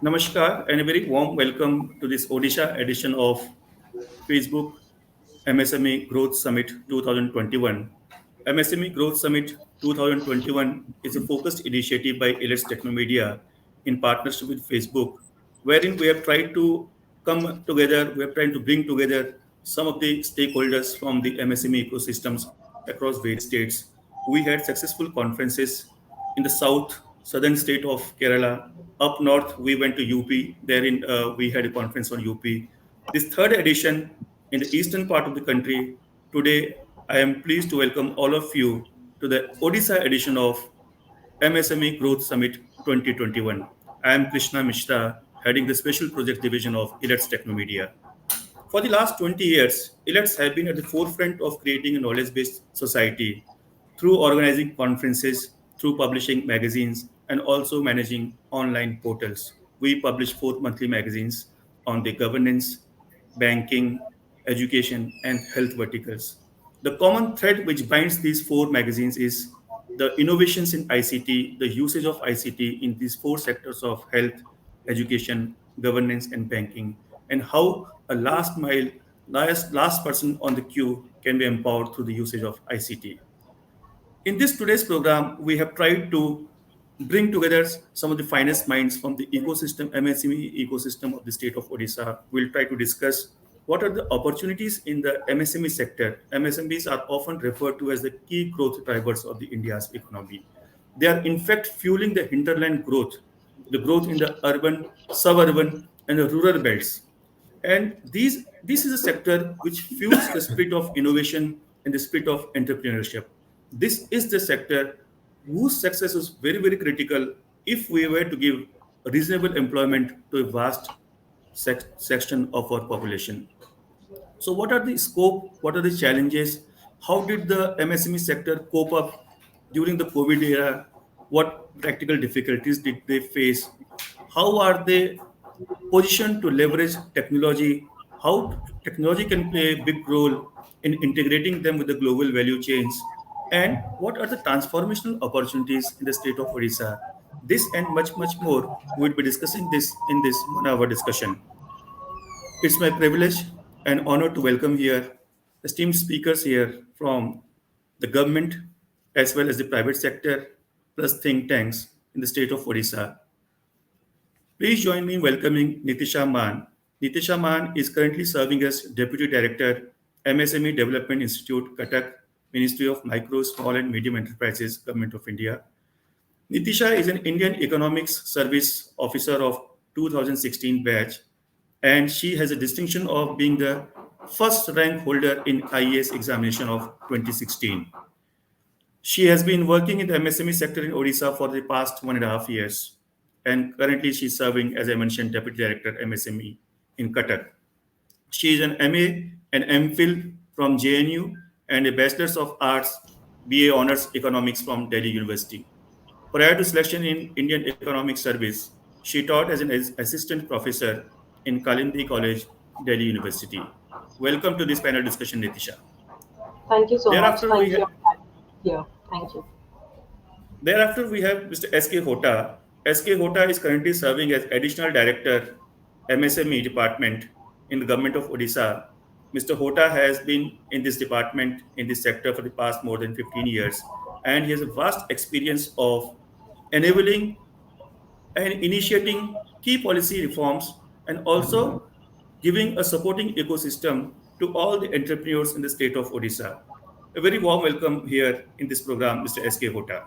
Namaskar and a very warm welcome to this Odisha edition of Facebook MSME Growth Summit 2021. MSME Growth Summit 2021 is a focused initiative by Elets Technomedia in partnership with Facebook, wherein we have tried to come together, we are trying to bring together some of the stakeholders from the MSME ecosystems across various states. We had successful conferences in the southern state of Kerala. Up north, we went to UP. Therein, we had a conference on UP. This third edition in the eastern part of the country. Today, I am pleased to welcome all of you to the Odisha edition of MSME Growth Summit 2021. I am Krishna Mishra, heading the Special Projects Division of Elets Technomedia. For the last 20 years, Elets have been at the forefront of creating a knowledge based society through organizing conferences, through publishing magazines, and also managing online portals. We publish four monthly magazines on the governance, banking, education, and health verticals. The common thread which binds these four magazines is the innovations in ICT, the usage of ICT in these four sectors of health, education, governance, and banking, and how a last person on the queue can be empowered through the usage of ICT. In this today's program, we have tried to bring together some of the finest minds from the ecosystem, MSME ecosystem of the state of Odisha. We'll try to discuss what are the opportunities in the MSME sector. MSMEs are often referred to as the key growth drivers of the India's economy. They are in fact fueling the hinterland growth, the growth in the urban, suburban, and the rural belts. And this is a sector which fuels the spirit of innovation and the spirit of entrepreneurship. This is the sector whose success is very, very critical if we were to give reasonable employment to a vast section of our population. So, what are the scope? What are the challenges? How did the MSME sector cope up during the COVID era? What practical difficulties did they face? How are they positioned to leverage technology? How technology can play a big role in integrating them with the global value chains? And what are the transformational opportunities in the state of Odisha? This and much, much more, we'll be discussing this in this 1 hour discussion. It's my privilege and honor to welcome here esteemed speakers here from the government as well as the private sector, plus think tanks in the state of Odisha. Please join me in welcoming Nitisha Man. Nitisha Man is currently serving as Deputy Director, MSME Development Institute, Cuttack, Ministry of Micro, Small and Medium Enterprises, Government of India. Nitisha is an Indian Economics Service Officer of 2016 batch, and she has a distinction of being the first rank holder in IAS examination of 2016. She has been working in the MSME sector in Odisha for the past 1.5 years, and currently she's serving, as I mentioned, Deputy Director MSME in Cuttack. She is an MA and MPhil from JNU and a Bachelor's of Arts BA Honors Economics from Delhi University. Prior to selection in Indian Economic Service, she taught as an assistant professor in Kalindi College, Delhi University. Welcome to this panel discussion, Nitisha. Thank you so much. Thereafter, we Thank have you. Yeah, thank you. Thereafter, we have Mr. S.K. Hota. S.K. Hota is currently serving as Additional Director, MSME Department in the Government of Odisha. Mr. Hota has been in this department, in this sector for the past more than 15 years, and he has a vast experience of enabling and initiating key policy reforms and also giving a supporting ecosystem to all the entrepreneurs in the state of Odisha. A very warm welcome here in this program, Mr. S.K. Hota.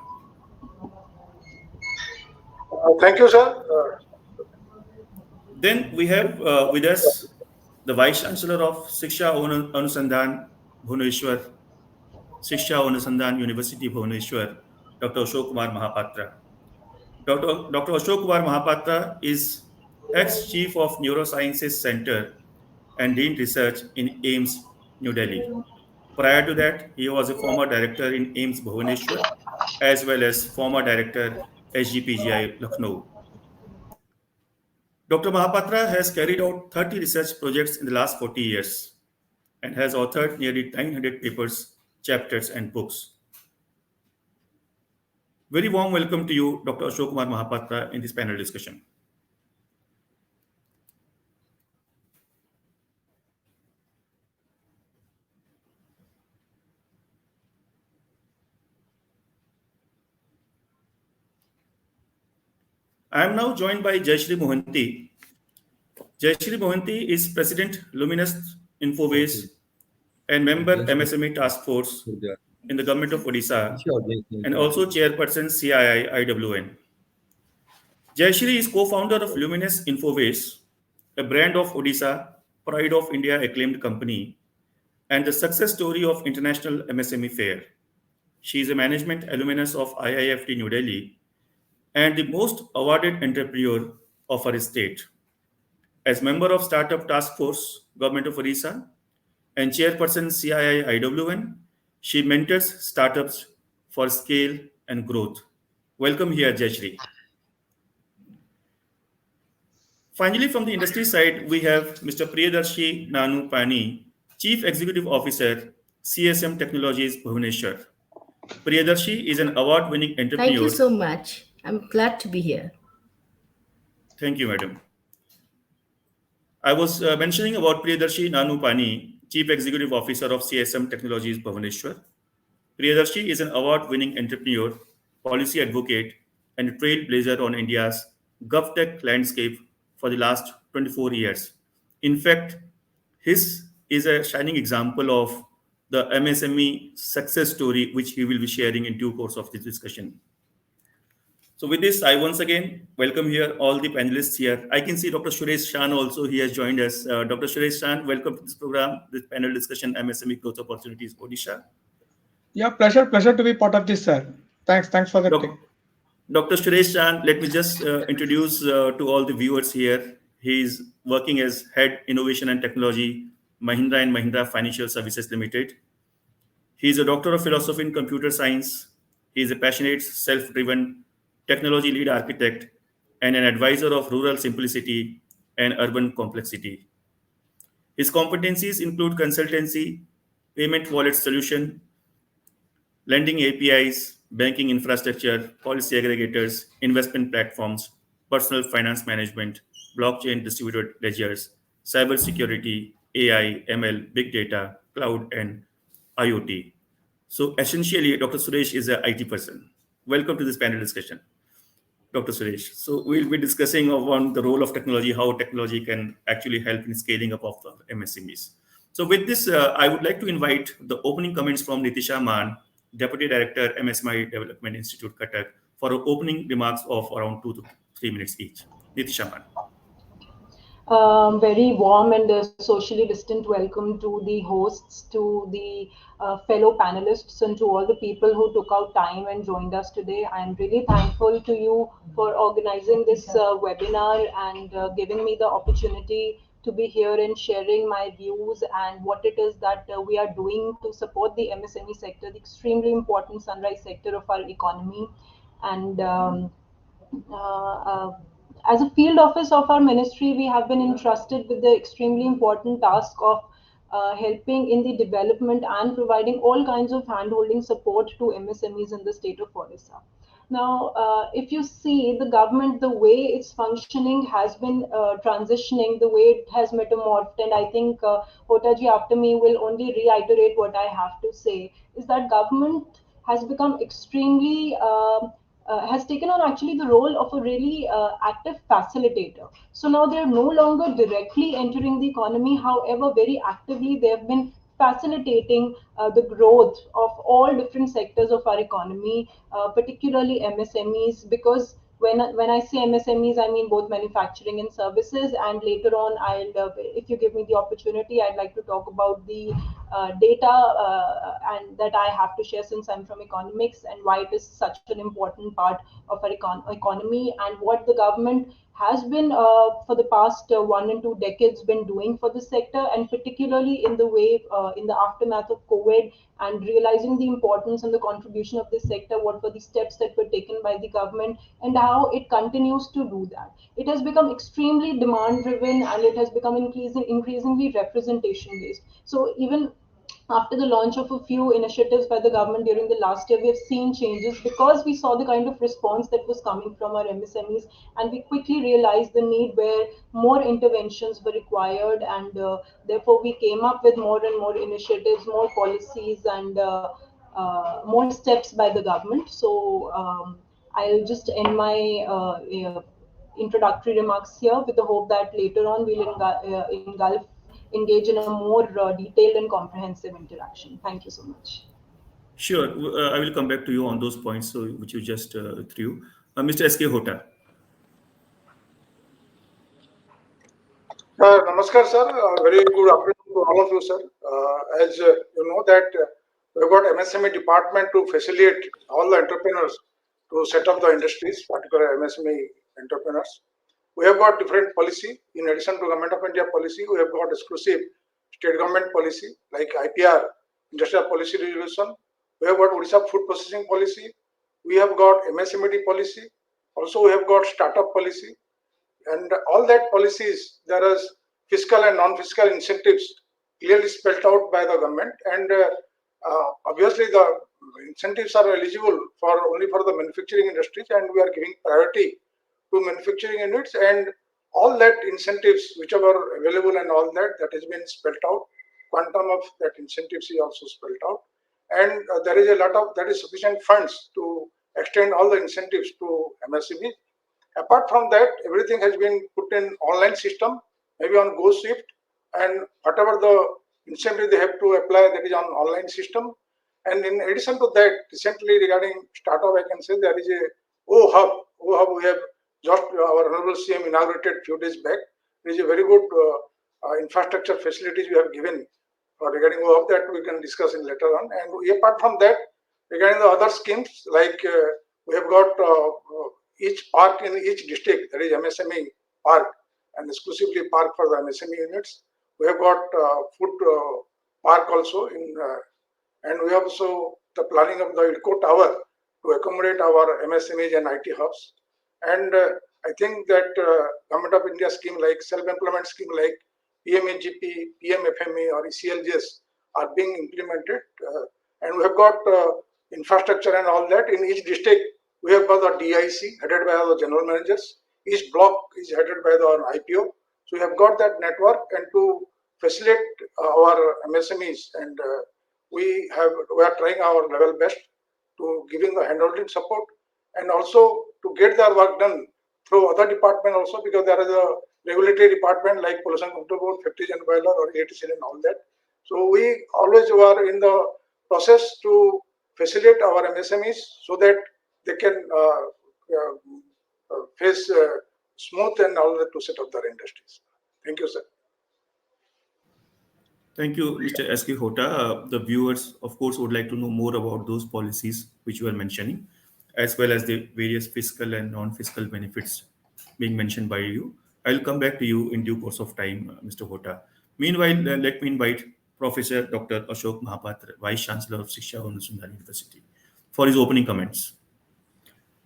Thank you, sir. Then we have with us the Vice Chancellor of Anusandhan Bhubaneswar, Shiksha Anusandhan University Bhubaneswar, Dr. Ashok Kumar Mahapatra. Dr. Ashok Kumar Mahapatra is ex-chief of Neurosciences Center and Dean Research in AIMS, New Delhi. Prior to that, he was a former director in AIMS Bhubaneswar as well as former director SGPGI Lucknow. Dr. Mahapatra has carried out 30 research projects in the last 40 years and has authored nearly 900 papers, chapters, and books. Very warm welcome to you, Dr. Ashok Kumar Mahapatra, in this panel discussion. I am now joined by Jayashree Mohanty. Jayashree Mohanty is President Luminous Infoways and member MSME Task Force in the government of Odisha and also chairperson CII IWN. Jayashree is co-founder of Luminous Infoways, a brand of Odisha, pride of India acclaimed company, and the success story of International MSME Fair. She is a management alumnus of IIFT New Delhi and the most awarded entrepreneur of her state. As member of Startup Task Force, Government of Odisha, and chairperson CII IWN, she mentors startups for scale and growth. Welcome here, Jayashree. Finally, from the industry side, we have Mr. Priyadarshi Nanu Pani, Chief Executive Officer, CSM Technologies, Bhubaneswar. Priyadarshi is an award-winning Thank you entrepreneur. so much. I'm glad to be here. Thank you, madam. I was mentioning about Priyadarshi Nanu Pani, Chief Executive Officer of CSM Technologies, Bhubaneswar. Priyadarshi is an award-winning entrepreneur, policy advocate, and trailblazer on India's GovTech landscape for the last 24 years. In fact, his is a shining example of the MSME success story, which he will be sharing in due course of this discussion. So with this, I once again welcome here all the panelists here. I can see Dr. Suresh Shan also, he has joined us. Dr. Suresh Shan, welcome to this program, this panel discussion, MSME Growth Opportunities, Odisha. Yeah, pleasure to be part of this, sir. Thanks for the thing. Dr. Suresh Chan, let me just introduce to all the viewers here. He's working as Head Innovation and Technology, Mahindra and Mahindra Financial Services Limited. He's a Doctor of Philosophy in Computer Science. He's a passionate, self-driven technology lead architect and an advisor of rural simplicity and urban complexity. His competencies include consultancy, payment wallet solution, lending APIs, banking infrastructure, policy aggregators, investment platforms, personal finance management, blockchain distributed ledgers, cybersecurity, AI, ML, big data, cloud, and IoT. So essentially, Dr. Suresh is an IT person. Welcome to this panel discussion, Dr. Suresh. So we'll be discussing on the role of technology, how technology can actually help in scaling up of the MSMEs. So with this, I would like to invite the opening comments from Nitisha Man, Deputy Director, MSMI Development Institute, Cuttack, for opening remarks of around 2 to 3 minutes each. Nitisha Man. Very warm and socially distant welcome to the hosts, to the fellow panelists, and to all the people who took out time and joined us today. I'm really thankful to you for organizing this webinar and giving me the opportunity to be here and sharing my views and what it is that we are doing to support the MSME sector, the extremely important sunrise sector of our economy. And uh, uh, as a field office of our ministry, we have been entrusted with the extremely important task of helping in the development and providing all kinds of handholding support to MSMEs in the state of Odisha. Now, if you see the government, the way it's functioning has been transitioning, the way it has metamorphed, and I think Hotaji after me will only reiterate what I have to say, is that government has become extremely has taken on actually the role of a really active facilitator. So now they're no longer directly entering the economy. However, very actively they have been facilitating the growth of all different sectors of our economy, particularly MSMEs, because when I say MSMEs, I mean both manufacturing and services. And later on, if you give me the opportunity, I'd like to talk about the data and that I have to share since I'm from economics, and why it is such an important part of our economy, and what the government has been for the past 1 and 2 decades been doing for the sector, and particularly in the way in the aftermath of COVID, and realizing the importance and the contribution of this sector, what were the steps that were taken by the government, and how it continues to do that. It has become extremely demand driven, and it has become increasingly representation based. So even after the launch of a few initiatives by the government during the last year, we have seen changes because we saw the kind of response that was coming from our MSMEs, and we quickly realized the need where more interventions were required, and therefore we came up with more and more initiatives, more policies, and more steps by the government. So I'll just end my introductory remarks here, with the hope that later on we'll engage in a more detailed and comprehensive interaction. Thank you so much. Sure. I will come back to you on those points which you just threw. Mr. S.K. Hota. Namaskar, sir. Very good afternoon to all of you, sir. As you know that we've got MSME department to facilitate all the entrepreneurs to set up the industries, particularly MSME entrepreneurs. We have got different policy. In addition to Government of India policy, we have got exclusive state government policy like IPR, Industrial Policy Resolution. We have got Odisha Food Processing Policy. We have got MSME policy. Also, we have got startup policy. And all that policies, there is fiscal and non-fiscal incentives clearly spelled out by the government. And obviously, the incentives are eligible for only for the manufacturing industries, and we are giving priority to manufacturing units, and all that incentives whichever available and all that has been spelled out. Quantum of that incentives is also spelled out, and there is a lot of that is sufficient funds to extend all the incentives to MSME. Apart from that, everything has been put in online system, maybe on Go Shift, and whatever the incentive they have to apply, that is on online system. And in addition to that, recently regarding startup, I can say there is a O-Hub. O-Hub we have just our Honorable CM inaugurated few days back. There is a very good infrastructure facilities we have given regarding O-Hub that we can discuss in later on. And apart from that, regarding the other schemes, like we have got each park in each district, that is MSME park, and exclusively park for the MSME units. We have got food park also in, and we have also the planning of the ILCO tower to accommodate our MSMEs and IT hubs. And I think that Government of India scheme like self-employment scheme like PMAGP, PMFME or ECLGS are being implemented. And we have got infrastructure and all that in each district. We have got the DIC headed by the general managers. Each block is headed by the IPO. So we have got that network, and to facilitate our MSMEs, and we are trying our level best to giving the handholding support, and also to get their work done through other department also, because there is a regulatory department like Pollution Control Board, Factories and Boiler or ATCL and all that. So we always were in the process to facilitate our MSMEs so that they can face smooth and all that to set up their industries. Thank you, sir. Thank you, Mr. S.K. Hota. The viewers, of course, would like to know more about those policies which you are mentioning, as well as the various fiscal and non-fiscal benefits being mentioned by you. I'll come back to you in due course of time, Mr. Hota. Meanwhile, let me invite Professor Dr. Ashok Mahapatra, Vice Chancellor of Shiksha Anusandhan University, for his opening comments.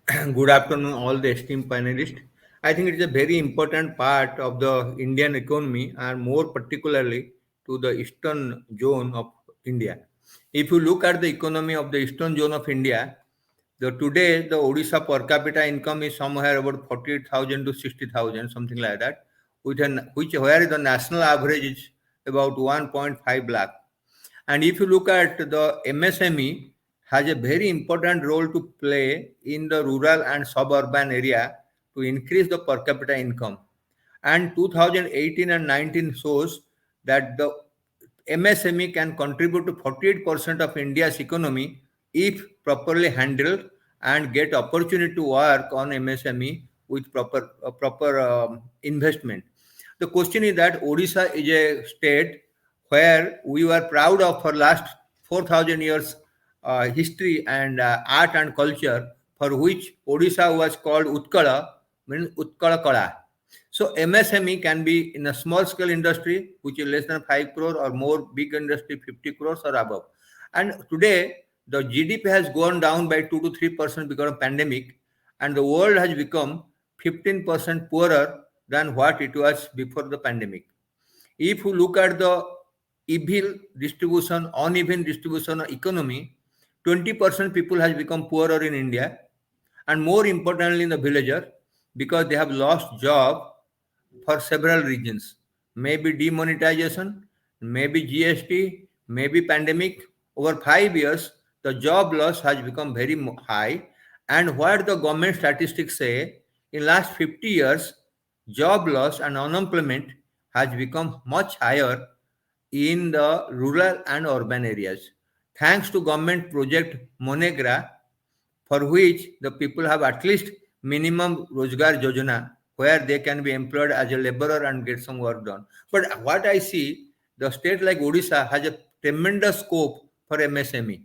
Good afternoon, all the esteemed panelists. I think it is a very important part of the Indian economy, and more particularly to the eastern zone of India. If you look at the economy of the eastern zone of India, today the Odisha per capita income is somewhere about 48,000 to 60,000, something like that, where the national average is about 1.5 lakh. And if you look at the MSME, has a very important role to play in the rural and suburban area to increase the per capita income. And 2018 and 19 shows that the MSME can contribute to 48% of India's economy if properly handled and get opportunity to work on MSME with proper investment. The question is that Odisha is a state where we were proud of for last 4,000 years history and art and culture, for which Odisha was called Utkala, means Utkala Kala. So MSME can be in a small scale industry, which is less than 5 crore, or more big industry 50 crores or above. And today the GDP has gone down by 2 to 3% because of pandemic, and the world has become 15% poorer than what it was before the pandemic. If you look at the uneven distribution of economy, 20% people has become poorer in India, and more importantly in the villager, because they have lost job for several reasons. Maybe demonetization, maybe GST, maybe pandemic. Over 5 years, the job loss has become very high. And what the government statistics say, In last 50 years, job loss and unemployment has become much higher in the rural and urban areas. Thanks to government project Monegra, for which the people have at least minimum Rozgar Yojana, where they can be employed as a laborer and get some work done. But what I see, the state like Odisha has a tremendous scope for MSME,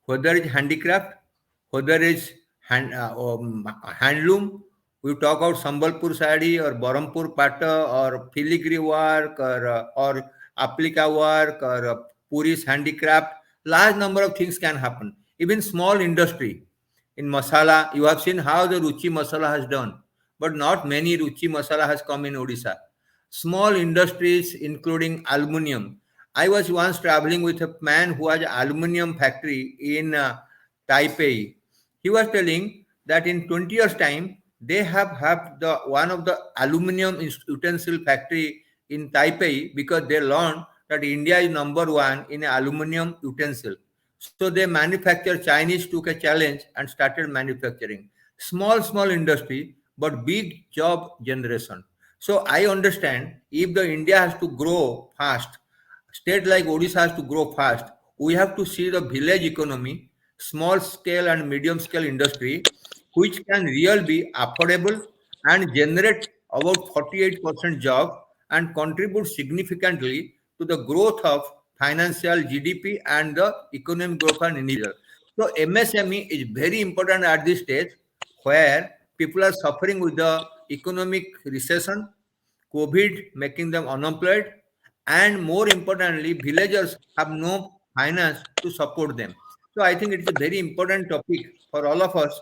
whether it's handicraft, whether it's handloom. We talk about Sambalpur sari or Barampur pata or filigree work or applica work or Puri's handicraft. Large number of things can happen. Even small industry in masala, you have seen how the Ruchi masala has done, but not many Ruchi masala has come in Odisha. Small industries, including aluminium. I was once traveling with a man who has an aluminium factory in Taipei. He was telling that in 20 years' time, they have the one of the aluminium utensil factory in Taipei because they learned that India is number one in aluminium utensil. So they manufacture. Chinese took a challenge and started manufacturing small industry, but big job generation. So I understand if the India has to grow fast, state like Odisha has to grow fast, we have to see the village economy, small scale and medium scale industry, which can really be affordable and generate about 48% job and contribute significantly to the growth of financial GDP and the economic growth of an individual. So MSME is very important at this stage where people are suffering with the economic recession, COVID making them unemployed, and more importantly, villagers have no finance to support them. So I think it's a very important topic for all of us.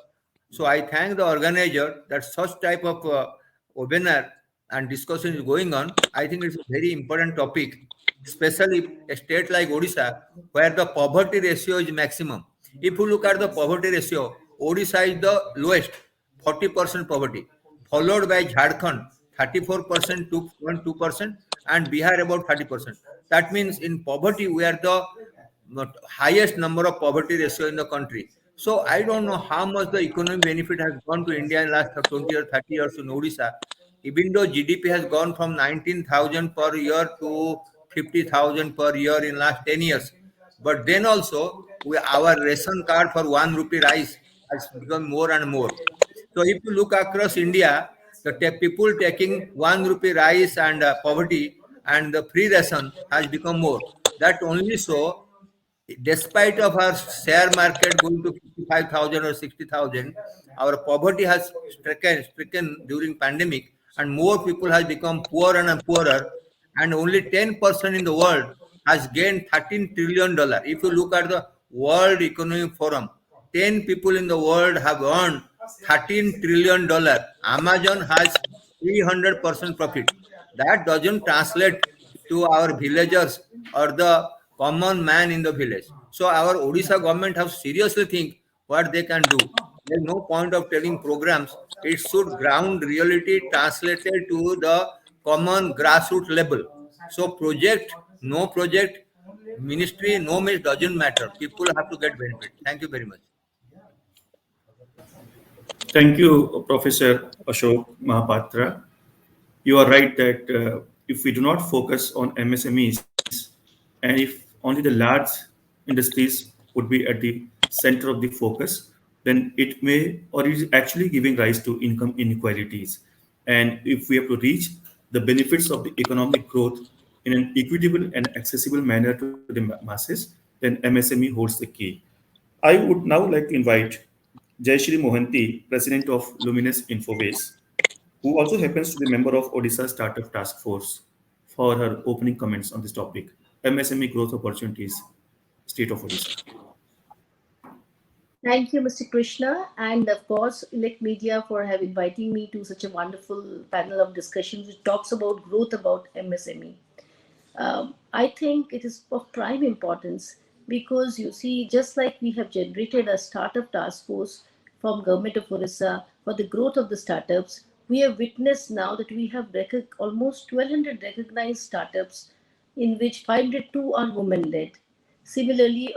So I thank the organizer that such type of webinar and discussion is going on. I think it's a very important topic, especially a state like Odisha, where the poverty ratio is maximum. If you look at the poverty ratio, Odisha is the lowest, 40% poverty, followed by Jharkhand, 34%, 2.2%, and Bihar about 30%. That means in poverty, we are the highest number of poverty ratio in the country. So I don't know how much the economic benefit has gone to India in last 20 or 30 years in Odisha. Even though GDP has gone from 19,000 per year to 50,000 per year in last 10 years. But then also, our ration card for 1 rupee rice has become more and more. So if you look across India, the people taking 1 rupee rice and poverty and the free ration has become more. That only so, despite of our share market going to 55,000 or 60,000, our poverty has stricken during pandemic, and more people has become poorer and poorer, and only 10% in the world has gained $13 trillion. If you look at the World Economic Forum, 10 people in the world have earned $13 trillion. Amazon has 300% profit. That doesn't translate to our villagers or the common man in the village. So our Odisha government have seriously think what they can do. There's no point of telling programs. It should ground reality translated to the common grassroots level. So project, no project, ministry, no ministry doesn't matter. People have to get benefit. Thank you very much. Thank you, Professor Ashok Mahapatra. You are right that if we do not focus on MSMEs and if only the large industries would be at the center of the focus, then it may or is actually giving rise to income inequalities. And if we have to reach the benefits of the economic growth in an equitable and accessible manner to the masses, then MSME holds the key. I would now like to invite Jayashri Mohanty, President of Luminous Infoways, who also happens to be a member of Odisha Startup Task Force, for her opening comments on this topic, MSME growth opportunities, state of Odisha. Thank you, Mr. Krishna, and of course, Elect Media for have inviting me to such a wonderful panel of discussion which talks about growth about MSME. I think it is of prime importance because you see, just like we have generated a startup task force from Government of Orissa for the growth of the startups, we have witnessed now that we have almost 1,200 recognized startups, in which 502 are women-led. Similarly,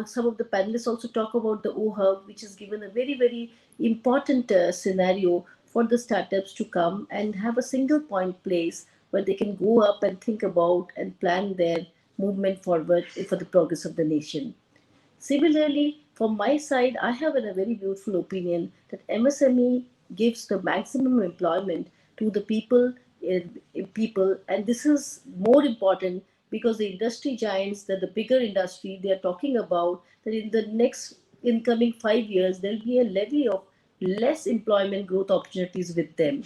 some of the panelists also talk about the OHub, which has given a very, very important scenario for the startups to come and have a single point place where they can go up and think about and plan their movement forward for the progress of the nation. Similarly, from my side, I have a very beautiful opinion that MSME gives the maximum employment to the people, and this is more important because the industry giants, that the bigger industry, they are talking about that in the next incoming 5 years, there will be a levy of less employment growth opportunities with them,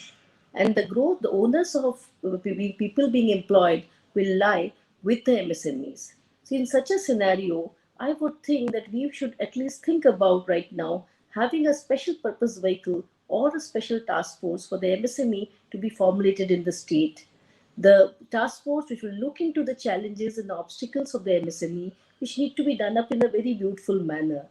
and the growth, the onus of people being employed will lie with the MSMEs. So, in such a scenario, I would think that we should at least think about right now having a special purpose vehicle or a special task force for the MSME to be formulated in the state. The task force which will look into the challenges and the obstacles of the MSME, which need to be done up in a very beautiful manner.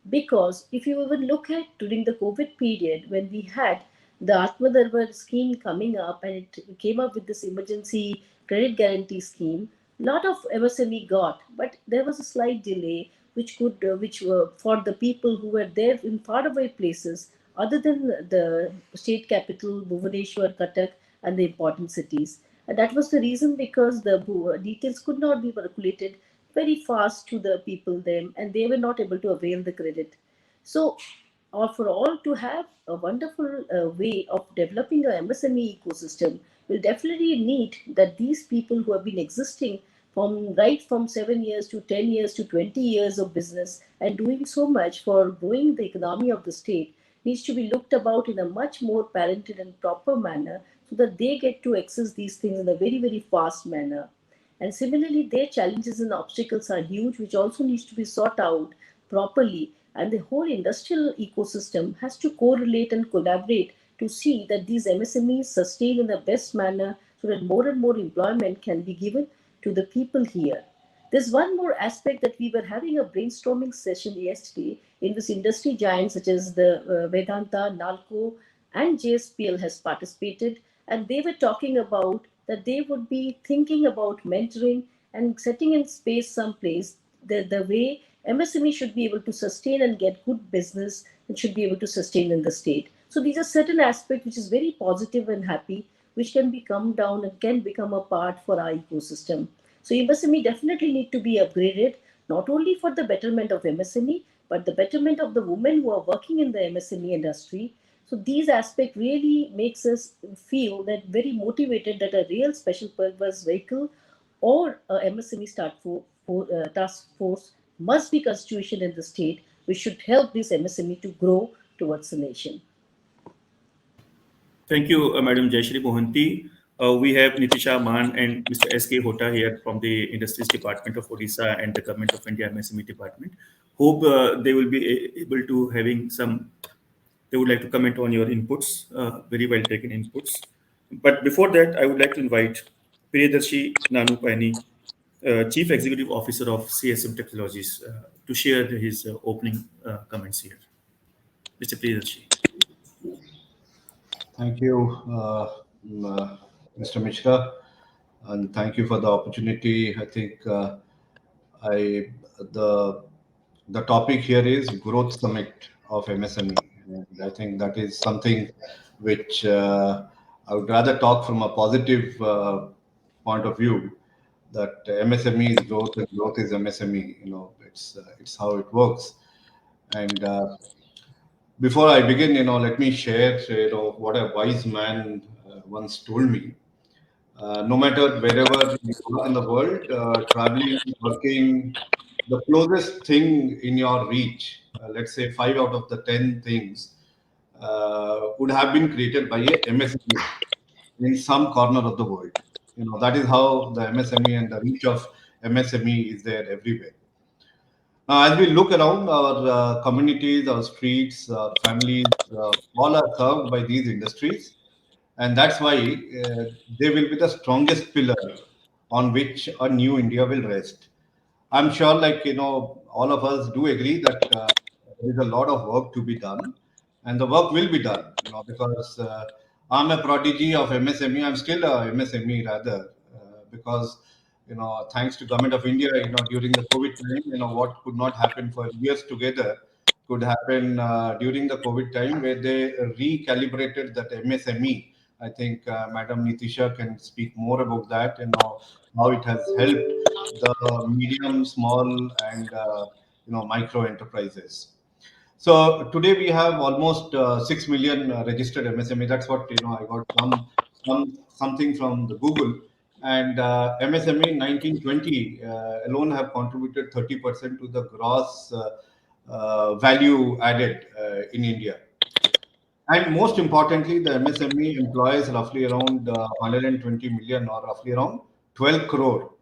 Because if you even look at during the COVID period, when we had the Atmanirbhar scheme coming up and it came up with this emergency credit guarantee scheme, a lot of MSME got, but there was a slight delay which were for the people who were there in faraway places other than the state capital, Bhubaneswar, Cuttack, and the important cities. And that was the reason because the details could not be calculated very fast to the people then, and they were not able to avail the credit. So, or for all to have a wonderful way of developing a MSME ecosystem, will definitely need that these people who have been existing from right from 7 years to 10 years to 20 years of business and doing so much for growing the economy of the state needs to be looked about in a much more parented and proper manner so that they get to access these things in a very, very fast manner. And similarly, their challenges and obstacles are huge, which also needs to be sought out properly. And the whole industrial ecosystem has to correlate and collaborate to see that these MSMEs sustain in the best manner so that more and more employment can be given to the people here. There's one more aspect that we were having a brainstorming session yesterday in this industry giants such as the Vedanta, Nalco, and JSPL has participated, and they were talking about that they would be thinking about mentoring and setting in space someplace the way MSME should be able to sustain and get good business and should be able to sustain in the state. So these are certain aspects which is very positive and happy, which can be come down and can become a part for our ecosystem. So MSME definitely need to be upgraded, not only for the betterment of MSME, but the betterment of the women who are working in the MSME industry. So these aspects really makes us feel that very motivated that a real special purpose vehicle or a MSME task force must be constituted in the state, which should help this MSME to grow towards the nation. Thank you, Madam Jayashri Mohanty. We have Nitisha Maan and Mr. S.K. Hota here from the Industries Department of Odisha and the Government of India MSME Department. Hope they will be able to having some, they would like to comment on your inputs, very well taken inputs. But before that, I would like to invite Priyadarshi Nanu Paini, Chief Executive Officer of CSM Technologies, to share his opening comments here. Mr. Priyadarshi. Thank you, Mr. Mishra, and thank you for the opportunity. I think I the the topic here is growth summit of MSME, and I think that is something which I would rather talk from a positive point of view. That MSME is growth and growth is MSME. It's how it works. And before I begin, let me share, what a wise man once told me. No matter wherever you are in the world, traveling, working, the closest thing in your reach, let's say 5 out of the 10 things, would have been created by a MSME in some corner of the world. That is how the MSME and the reach of MSME is there everywhere. Now, as we look around our communities, our streets, our families, all are served by these industries, and that's why they will be the strongest pillar on which a new India will rest. I'm sure, all of us do agree that there is a lot of work to be done, and the work will be done. Because I'm a prodigy of MSME. I'm still a MSME rather, because thanks to Government of India, during the COVID time, what could not happen for years together, could happen during the COVID time, where they recalibrated that MSME. I think Madam Nitisha can speak more about that, how it has helped the medium, small, and micro enterprises. So today we have almost 6 million registered MSME. That's what I got something from the Google. And MSME in 1920 alone have contributed 30% to the gross value added in India. And most importantly, the MSME employs roughly around 120 million, or roughly around 12 crore.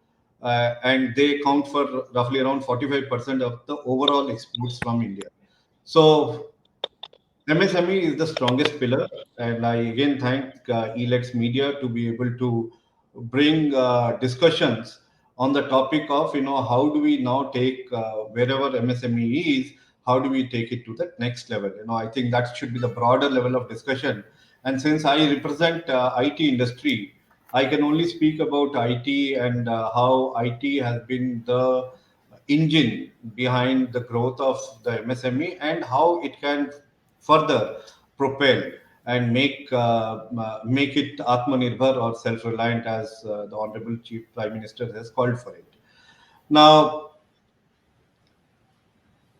And they count for roughly around 45% of the overall exports from India. So MSME is the strongest pillar, and I again thank Elets Media to be able to bring discussions on the topic of how do we now take wherever MSME is, how do we take it to the next level. I think that should be the broader level of discussion. And since I represent IT industry, I can only speak about IT and how IT has been the engine behind the growth of the MSME, and how it can further propel and make it Atmanirbhar, or self-reliant, as the Honorable Chief Prime Minister has called for it. Now,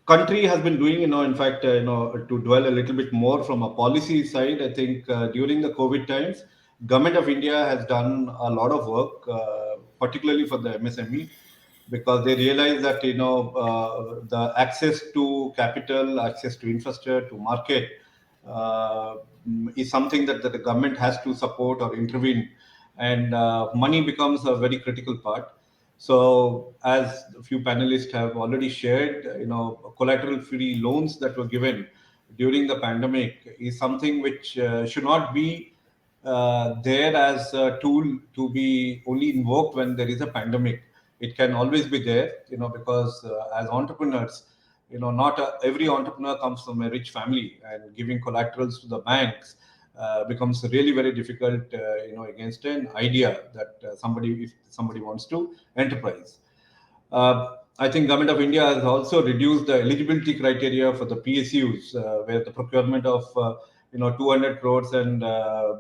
country has been doing, in fact, to dwell a little bit more from a policy side, I think during the COVID times, Government of India has done a lot of work, particularly for the MSME, because they realize that the access to capital, access to infrastructure, to market, uh, is something that the government has to support or intervene, and money becomes a very critical part. So, as a few panelists have already shared, collateral-free loans that were given during the pandemic is something which should not be there as a tool to be only invoked when there is a pandemic. It can always be there, because as entrepreneurs, not every entrepreneur comes from a rich family, and giving collaterals to the banks becomes really very difficult, against an idea that if somebody wants to enterprise. I think Government of India has also reduced the eligibility criteria for the PSUs, where the procurement of 200 crores and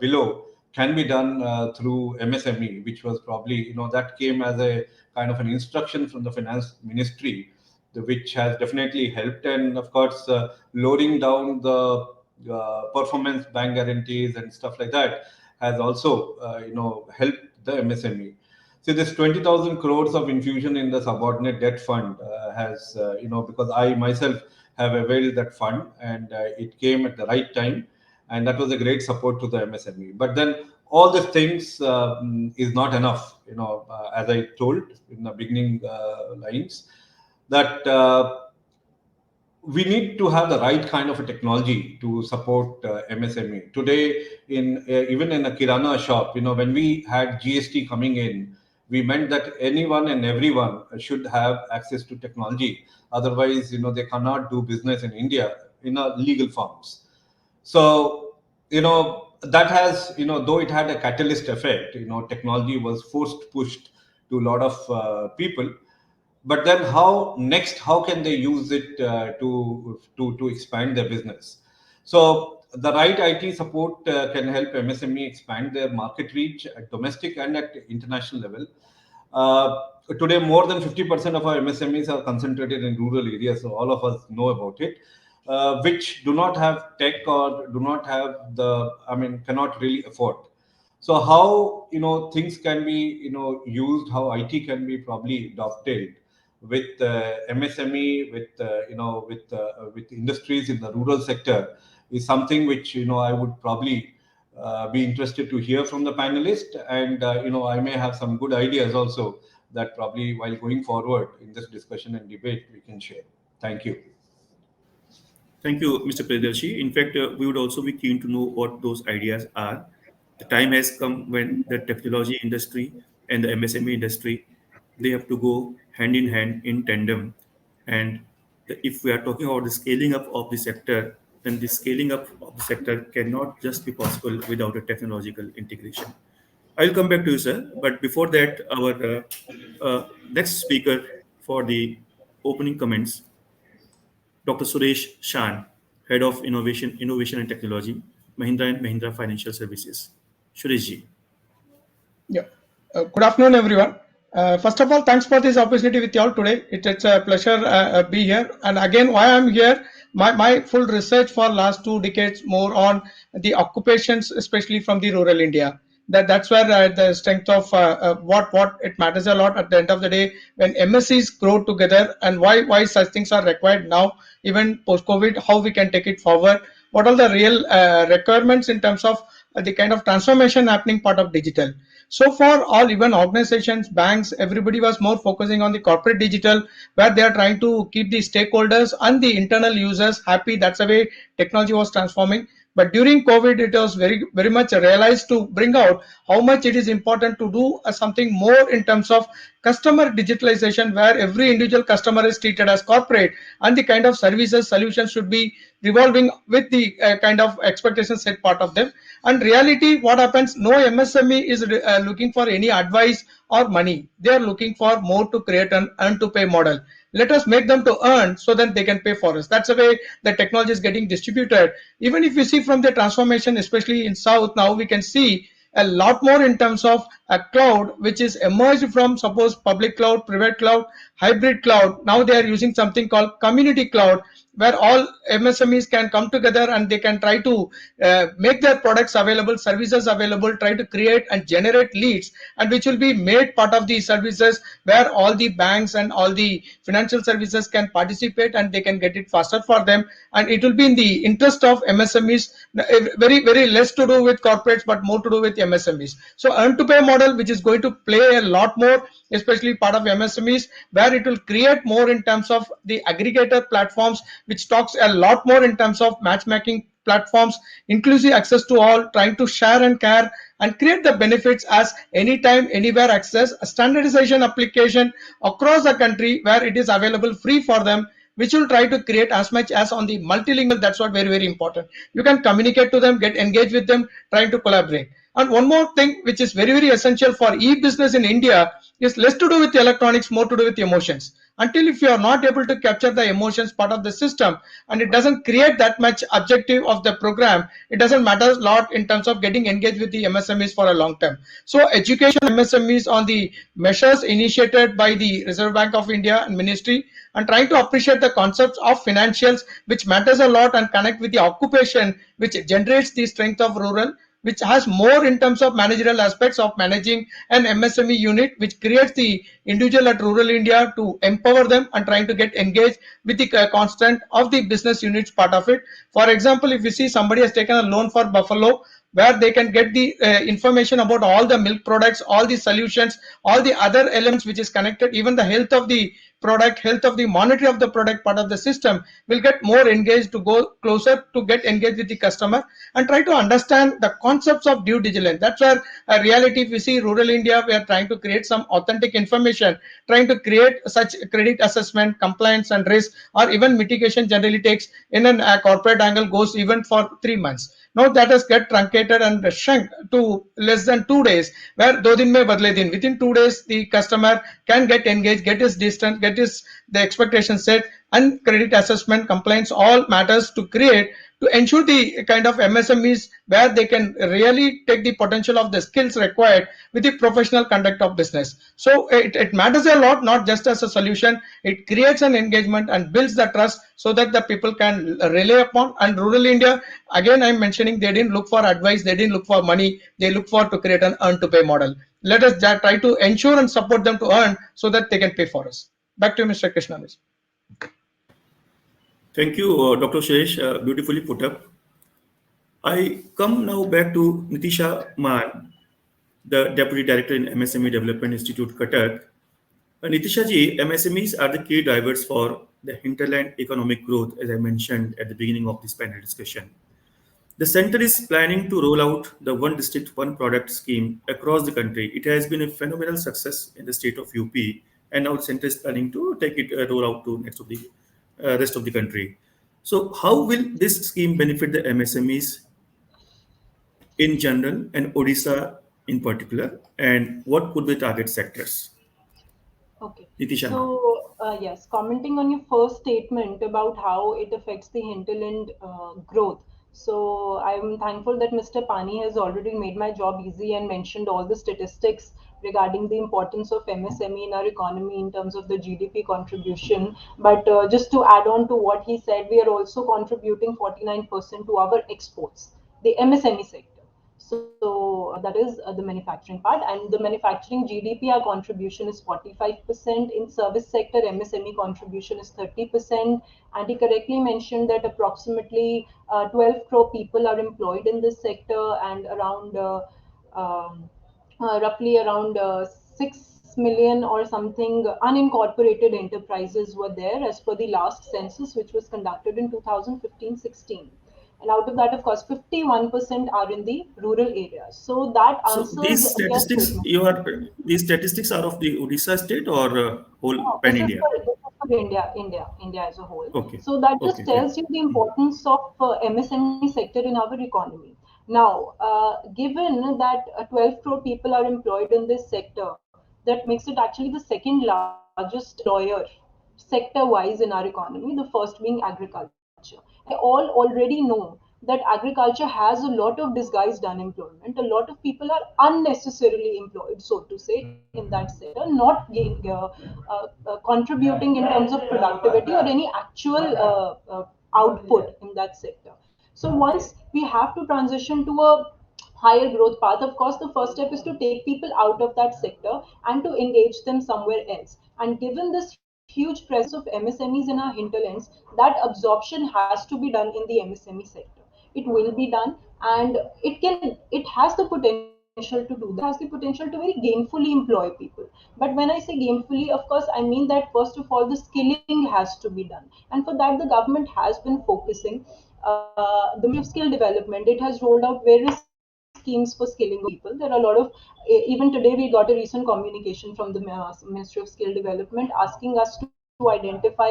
below can be done through MSME, which was probably that came as a kind of an instruction from the Finance Ministry, which has definitely helped, and of course lowering down the performance bank guarantees and stuff like that has also helped the MSME. See, this 20,000 crores of infusion in the subordinate debt fund has, because I myself have availed that fund, and it came at the right time, and that was a great support to the MSME. But then all these things is not enough, as I told in the beginning lines, that we need to have the right kind of a technology to support MSME. Today, even in a Kirana shop, when we had GST coming in, we meant that anyone and everyone should have access to technology. Otherwise, they cannot do business in India in a legal forms. So, that has, though it had a catalyst effect, technology was pushed to a lot of people. But then how can they use it to expand their business? So the right IT support can help MSME expand their market reach at domestic and at international level. Today, more than 50% of our MSMEs are concentrated in rural areas, so all of us know about it, which do not have tech, or do not have cannot really afford. So how things can be used, how IT can be probably dovetailed with MSME, with with industries in the rural sector, is something which I would probably be interested to hear from the panelist, and I may have some good ideas also that probably while going forward in this discussion and debate we can share. Thank you. Thank you, Mr. Priyadarshi. In fact, we would also be keen to know what those ideas are. The time has come when the technology industry and the MSME industry, they have to go hand in hand in tandem. And if we are talking about the scaling up of the sector, then the scaling up of the sector cannot just be possible without a technological integration. I'll come back to you, sir. But before that, our next speaker for the opening comments Dr. Suresh Shan, Head of Innovation and Technology, Mahindra and Mahindra Financial Services. Suresh ji. Yeah. Good afternoon, everyone. First of all, thanks for this opportunity with you all today. It's a pleasure be here. And again, why I'm here, my full research for last 2 decades more on the occupations, especially from the rural India. That's where the strength of what it matters a lot at the end of the day when MSCs grow together, and why such things are required now, even post COVID, how we can take it forward. What are the real requirements in terms of the kind of transformation happening part of digital. So far, all even organizations, banks, everybody was more focusing on the corporate digital, where they are trying to keep the stakeholders and the internal users happy. That's the way technology was transforming. But during COVID, it was very much realized to bring out how much it is important to do something more in terms of customer digitalization, where every individual customer is treated as corporate, and the kind of services solutions should be revolving with the kind of expectations set part of them. And reality, what happens, no MSME is looking for any advice or money. They are looking for more to create an earn to pay model. Let us make them to earn so that they can pay for us. That's the way the technology is getting distributed. Even if you see from the transformation, especially in South, now we can see a lot more in terms of a cloud which is emerged from, suppose, public cloud, private cloud, hybrid cloud. Now they are using something called community cloud, where all MSMEs can come together and they can try to make their products available, services available, try to create and generate leads, and which will be made part of the services, where all the banks and all the financial services can participate and they can get it faster for them, and it will be in the interest of MSMEs. Very less to do with corporates but more to do with MSMEs. So earn to pay model, which is going to play a lot more, especially part of MSMEs, where it will create more in terms of the aggregator platforms, which talks a lot more in terms of matchmaking platforms, inclusive access to all, trying to share and care and create the benefits as anytime, anywhere access, a standardization application across the country where it is available free for them, which will try to create as much as on the multilingual. That's what very important. You can communicate to them, get engaged with them, trying to collaborate. And one more thing which is very essential for e-business in India is less to do with electronics, more to do with emotions. Until if you are not able to capture the emotions part of the system, and it doesn't create that much objective of the program, it doesn't matter a lot in terms of getting engaged with the MSMEs for a long term. So education MSMEs on the measures initiated by the Reserve Bank of India and Ministry, and trying to appreciate the concepts of financials, which matters a lot, and connect with the occupation which generates the strength of rural, which has more in terms of managerial aspects of managing an MSME unit, which creates the individual at rural India to empower them and trying to get engaged with the constant of the business units part of it. For example, if you see somebody has taken a loan for Buffalo, where they can get the information about all the milk products, all the solutions, all the other elements which is connected, even the health of the product, health of the monetary of the product part of the system, will get more engaged to go closer to get engaged with the customer and try to understand the concepts of due diligence. That's where a reality, if we see rural India, we are trying to create some authentic information, trying to create such credit assessment, compliance and risk, or even mitigation generally takes in a corporate angle goes even for 3 months. Now that has get truncated and shrunk to less than 2 days, where do din mein badle din. Within 2 days, the customer can get engaged, get his distance, get his the expectation set, and credit assessment, compliance, all matters to create to ensure the kind of MSMEs where they can really take the potential of the skills required with the professional conduct of business. So it matters a lot, not just as a solution. It creates an engagement and builds the trust so that the people can rely upon. And rural India, again, I'm mentioning, they didn't look for advice, they didn't look for money, they look for to create an earn to pay model. Let us try to ensure and support them to earn so that they can pay for us. Back to you, Mr. Krishna. Thank you, Dr. Suresh. Beautifully put up. I come now back to Nitisha Man, the Deputy Director in MSME Development Institute, Cuttack. Nitisha ji, MSMEs are the key drivers for the hinterland economic growth, as I mentioned at the beginning of this panel discussion. The center is planning to roll out the One District, One Product scheme across the country. It has been a phenomenal success in the state of UP, and now the center is planning to take it roll out to next of the rest of the country. So, how will this scheme benefit the MSMEs in general and Odisha in particular, and what could be target sectors? Okay. Nitisha. So, Yes, commenting on your first statement about how it affects the hinterland growth. So I'm thankful that Mr. Pani has already made my job easy and mentioned all the statistics regarding the importance of MSME in our economy in terms of the GDP contribution. But just to add on to what he said, we are also contributing 49% to our exports, the MSME sector. So that is the manufacturing part, and the manufacturing GDP, our contribution is 45%. In service sector, MSME contribution is 30%. And he correctly mentioned that approximately 12 crore people are employed in this sector, and around um, roughly around 6 million or something unincorporated enterprises were there as per the last census, which was conducted in 2015-16. And out of that, of course, 51% are in the rural areas. So that So answers their statement. these statistics are of the Odisha state or whole No, pan India? this is for India as a whole. Okay, So that just okay, yeah. tells you the importance of MSME sector in our economy. Now, given that 12 crore people are employed in this sector, that makes it actually the second largest employer sector-wise in our economy, the first being agriculture. And we all already know that agriculture has a lot of disguised unemployment. A lot of people are unnecessarily employed, so to say, in that sector, not contributing in terms of productivity or any actual output in that sector. So once we have to transition to a higher growth path, of course, the first step is to take people out of that sector and to engage them somewhere else. And given this huge presence of MSMEs in our hinterlands, that absorption has to be done in the MSME sector. It will be done, and it has the potential to do that. It has the potential to very gainfully employ people. But when I say gainfully, of course, I mean that first of all, the skilling has to be done. And for that, the government has been focusing. The Ministry of Skill Development, it has rolled out various schemes for skilling of people. There are a lot of, even today, we got a recent communication from the Ministry of Skill Development asking us to identify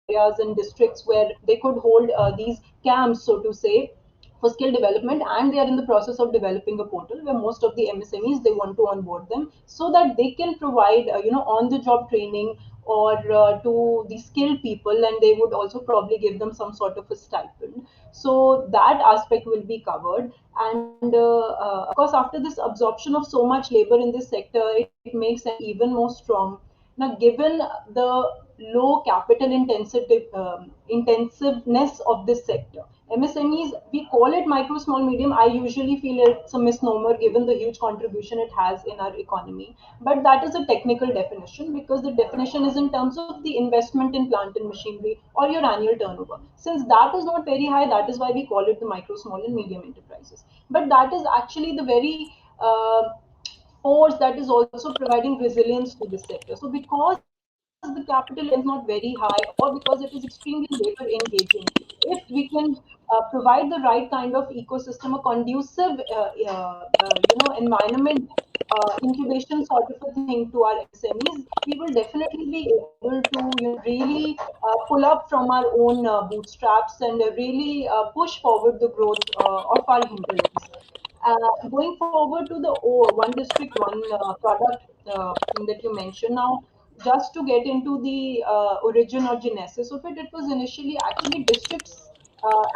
areas and districts where they could hold these camps, so to say, for skill development, and they are in the process of developing a portal where most of the MSMEs, they want to onboard them so that they can provide on the job training or to the skilled people, and they would also probably give them some sort of a stipend. So that aspect will be covered. And of course, after this absorption of so much labor in this sector, it makes MSME even more strong. Now, given the low capital intensiveness of this sector, MSMEs, we call it micro, small, medium. I usually feel it's a misnomer given the huge contribution it has in our economy. But that is a technical definition, because the definition is in terms of the investment in plant and machinery or your annual turnover. Since that is not very high, that is why we call it the micro, small, and medium enterprises. But that is actually the very force that is also providing resilience to the sector. So because the capital is not very high, or because it is extremely labor engaging, if we can provide the right kind of ecosystem, a conducive environment, incubation sort of a thing to our MSMEs, we will definitely be able to really pull up from our own bootstraps and really push forward the growth of our hinterlands. Going forward to the one district, one product thing that you mentioned now, just to get into the origin or genesis of it, it was initially actually districts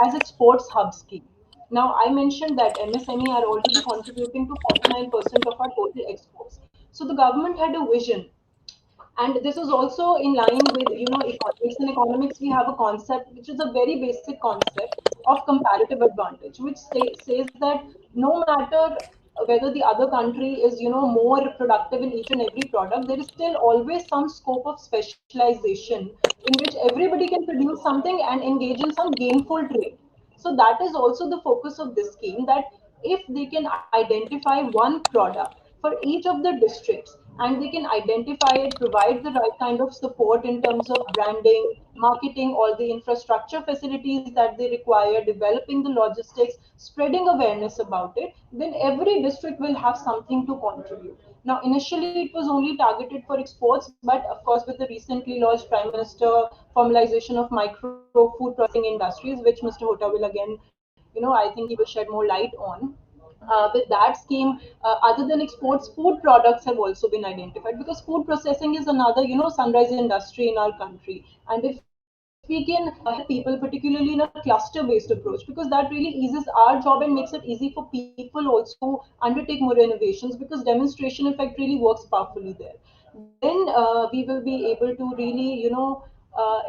as exports hub scheme. Now, I mentioned that MSME are already contributing to 49% of our total exports. So the government had a vision, and this is also in line with economics. In economics, we have a concept which is a very basic concept of comparative advantage, which says that no matter whether the other country is more productive in each and every product, there is still always some scope of specialization in which everybody can produce something and engage in some gainful trade. So that is also the focus of this scheme, that if they can identify one product for each of the districts, and they can identify it, provide the right kind of support in terms of branding, marketing, all the infrastructure facilities that they require, developing the logistics, spreading awareness about it, then every district will have something to contribute. Now, initially it was only targeted for exports, but of course, with the recently launched Prime Minister formalization of micro food processing industries, which Mr. Hota will again, I think he will shed more light on, with that scheme, other than exports, food products have also been identified, because food processing is another, sunrise industry in our country. And if we can help people, particularly in a cluster-based approach, because that really eases our job and makes it easy for people also to undertake more innovations, because demonstration effect really works powerfully there. Then we will be able to really,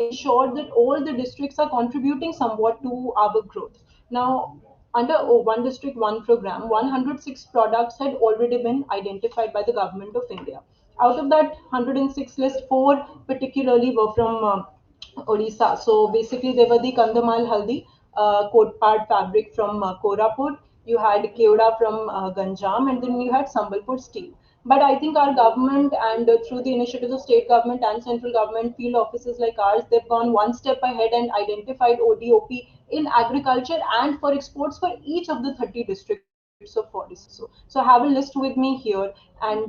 ensure that all the districts are contributing somewhat to our growth. Now, under One District, One Program, 106 products had already been identified by the government of India. Out of that 106 list, four particularly were from Odisha. So basically, they were the Kandamal Haldi, Kotpad fabric from Korapur. You had Keuda from Ganjam, and then you had Sambalpur steel. But I think our government, and through the initiatives of state government and central government, field offices like ours, they've gone one step ahead and identified ODOP in agriculture and for exports for each of the 30 districts of Odisha. So I have a list with me here, and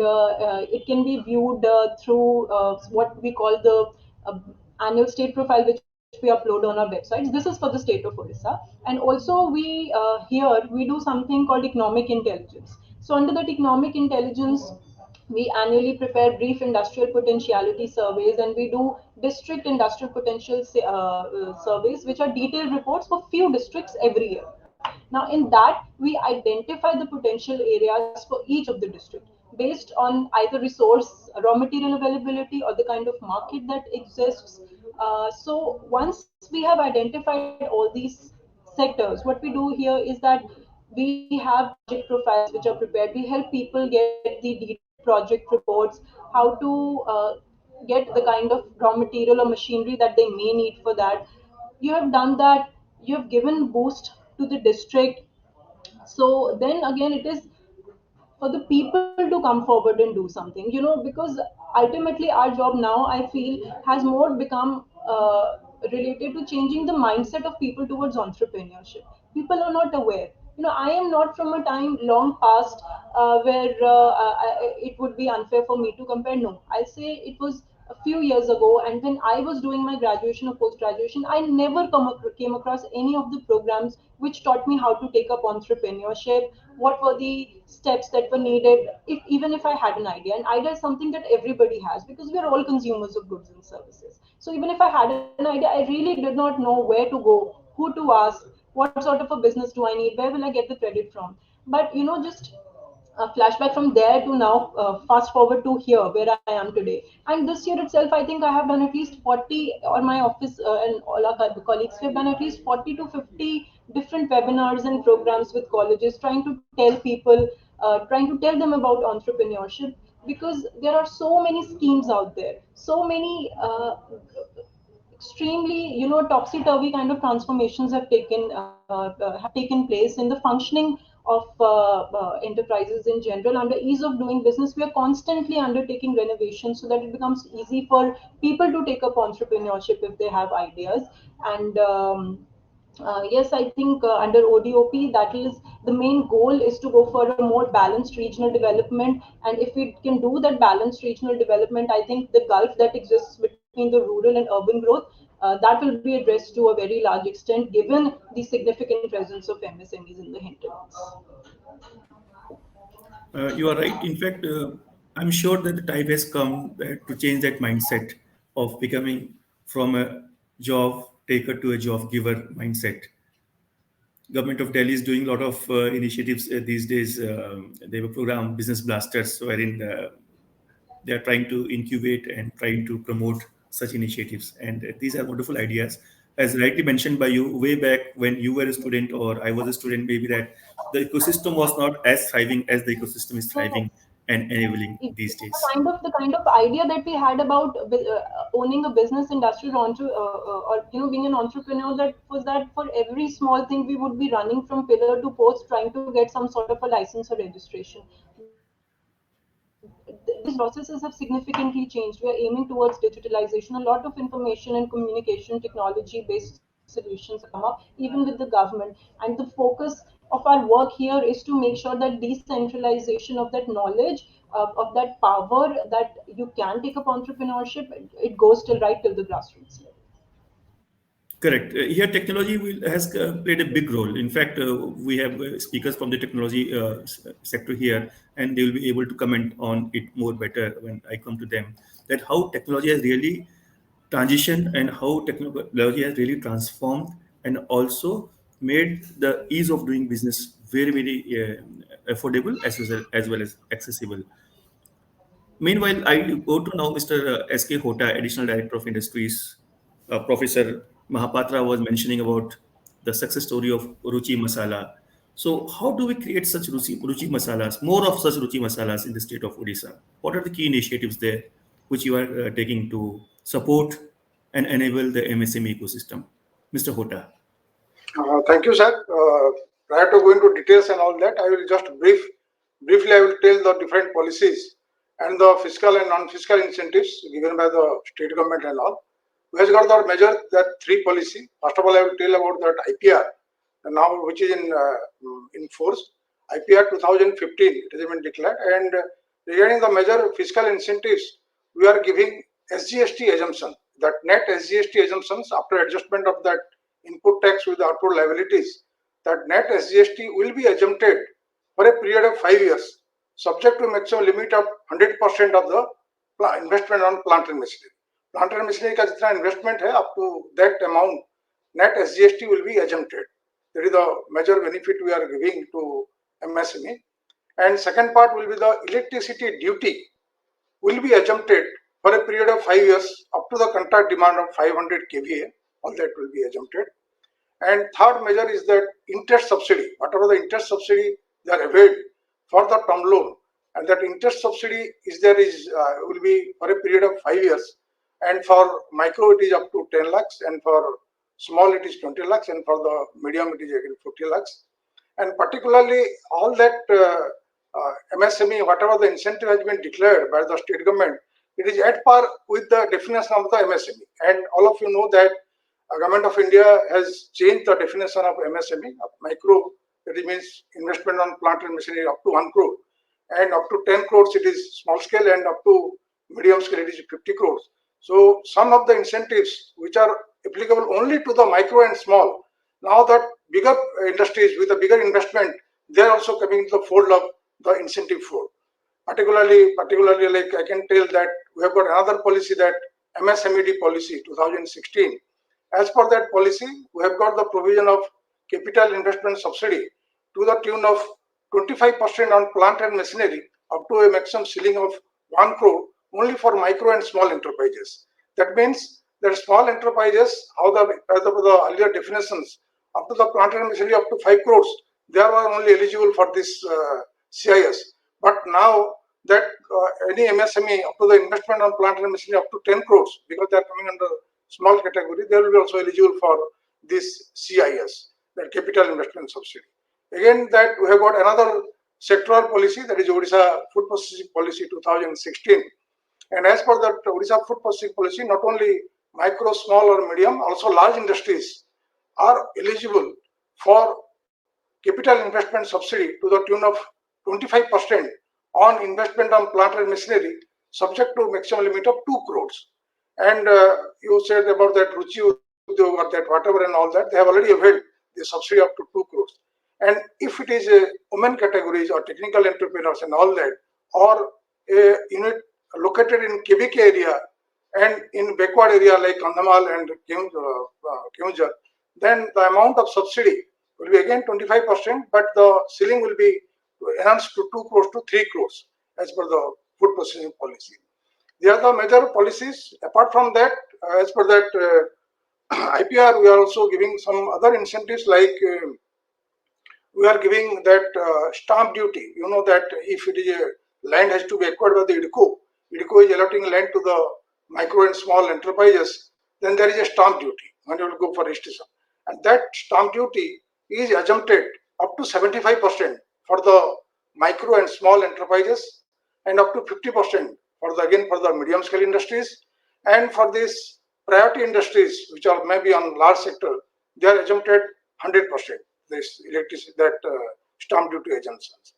it can be viewed through what we call the annual state profile, which we upload on our websites. This is for the state of Odisha. And also here we do something called economic intelligence. So under that economic intelligence, we annually prepare brief industrial potentiality surveys, and we do district industrial potential surveys, which are detailed reports for few districts every year. Now, in that, we identify the potential areas for each of the district based on either resource, raw material availability, or the kind of market that exists. So once we have identified all these sectors, what we do here is that we have project profiles which are prepared. We help people get the detailed project reports, how to get the kind of raw material or machinery that they may need for that. You have done that, you have given boost to the district. So then again, it is for the people to come forward and do something, because ultimately our job now, I feel, has more become related to changing the mindset of people towards entrepreneurship. People are not aware. I am not from a time long past where it would be unfair for me to compare. No, I'll say it was a few years ago, and when I was doing my graduation or post graduation, I never came across any of the programs which taught me how to take up entrepreneurship, what were the steps that were needed. If even if I had an idea, an idea is something that everybody has, because we are all consumers of goods and services. So even if I had an idea, I really did not know where to go, who to ask, what sort of a business do I need, where will I get the credit from. But just a flashback from there to now, fast forward to here where I am today. And this year itself, I think I have done at least 40, or my office and all our colleagues, we have done at least 40 to 50 different webinars and programs with colleges, trying to tell people, trying to tell them about entrepreneurship, because there are so many schemes out there, so many extremely, topsy-turvy kind of transformations have taken place in the functioning of enterprises in general. Under ease of doing business, we are constantly undertaking renovations so that it becomes easy for people to take up entrepreneurship if they have ideas. And yes, I think under ODOP, that is the main goal, is to go for a more balanced regional development. And if we can do that balanced regional development, I think the gulf that exists between the rural and urban growth, that will be addressed to a very large extent, given the significant presence of MSMEs in the hinterlands. You are right. In fact, I'm sure that the time has come to change that mindset of becoming from a job taker to a job giver mindset. Government of Delhi is doing a lot of initiatives these days. They have a program, Business Blasters, wherein they are trying to incubate and trying to promote such initiatives. And these are wonderful ideas. As rightly mentioned by you, way back when you were a student or I was a student, maybe that the ecosystem was not as thriving as the ecosystem is thriving and enabling these days. The kind of idea that we had about owning a business industrial or being an entrepreneur, that was that for every small thing we would be running from pillar to post trying to get some sort of a license or registration. These processes have significantly changed. We are aiming towards digitalization. A lot of information and communication technology based solutions have come up, even with the government. And the focus of our work here is to make sure that decentralization of that knowledge, of that power, that you can take up entrepreneurship, it goes till right till the grassroots level. Correct. Here, technology has played a big role. In fact, we have speakers from the technology sector here, and they will be able to comment on it more better when I come to them. That how technology has really transitioned and how technology has really transformed and also made the ease of doing business very, very affordable as well as accessible. Meanwhile, I go to now Mr. S.K. Hota, Additional Director of Industries. Professor Mahapatra was mentioning about the success story of Ruchi Masala. So, how do we create such Ruchi Masalas, more of such Ruchi Masalas in the state of Odisha? What are the key initiatives there which you are taking to support and enable the MSME ecosystem? Mr. Hota. Thank you, sir. Prior to going to details and all that, I will just briefly I will tell the different policies and the fiscal and non-fiscal incentives given by the state government and all. We have got the measure that three policy. First of all, I will tell about that IPR, and now which is in force. IPR 2015 it has been declared, and regarding the major fiscal incentives, we are giving SGST assumption, that net SGST assumptions after adjustment of that input tax with the output liabilities, that net SGST will be exempted for a period of 5 years, subject to maximum limit of 100% of the investment on plant and machinery. Plant and machinery का जितना investment है up to that amount, net SGST will be exempted. That is the major benefit we are giving to MSME. And second part will be the electricity duty will be exempted for a period of 5 years up to the contract demand of 500 kVA. All that will be exempted. And third measure is that interest subsidy, whatever the interest subsidy they are availed for the term loan, and that interest subsidy is there is will be for a period of 5 years, and for micro it is up to 10 lakhs, and for small it is 20 lakhs, and for the medium it is again 50 lakhs. And particularly all that MSME, whatever the incentive has been declared by the state government, it is at par with the definition of the MSME. And all of you know that Government of India has changed the definition of MSME. Micro, that means investment on plant and machinery up to 1 crore, and up to 10 crores it is small scale, and up to medium scale it is 50 crores. So some of the incentives which are applicable only to the micro and small, now that bigger industries with a bigger investment, they are also coming to the fold of the incentive fold. Particularly like I can tell that we have got another policy, that MSMED policy 2016. As per that policy, we have got the provision of capital investment subsidy to the tune of 25% on plant and machinery up to a maximum ceiling of 1 crore only for micro and small enterprises. That means that small enterprises, as per the earlier definitions, up to the plant and machinery up to 5 crores, they are only eligible for this CIS. But now that any MSME up to the investment on plant and machinery up to 10 crores, because they are coming under small category, they will be also eligible for this CIS, that capital investment subsidy. Again, that we have got another sectoral policy, that is Odisha Food Processing Policy 2016. And as per that Odisha Food Processing Policy, not only micro, small or medium, also large industries are eligible for capital investment subsidy to the tune of 25% on investment on plant and machinery, subject to maximum limit of 2 crores. And you said about that Ruchi Udyog or that whatever and all that, they have already availed the subsidy up to 2 crores. And if it is a women categories or technical entrepreneurs and all that, or a unit located in KBK area and in backward area like Kandhamal and Keonjhar, then the amount of subsidy will be again 25%, but the ceiling will be enhanced to 2 crores to 3 crores as per the food processing policy. They are the major policies. Apart from that, as per that IPR, we are also giving some other incentives, like we are giving that stamp duty. You know that if it is a land has to be acquired by the IDCO is allotting land to the micro and small enterprises, then there is a stamp duty when you will go for registration. And that stamp duty is exempted up to 75% for the micro and small enterprises, and up to 50% for the medium scale industries, and for these priority industries which are maybe on large sector, they are exempted 100%. This electricity, that stamp duty exemptions.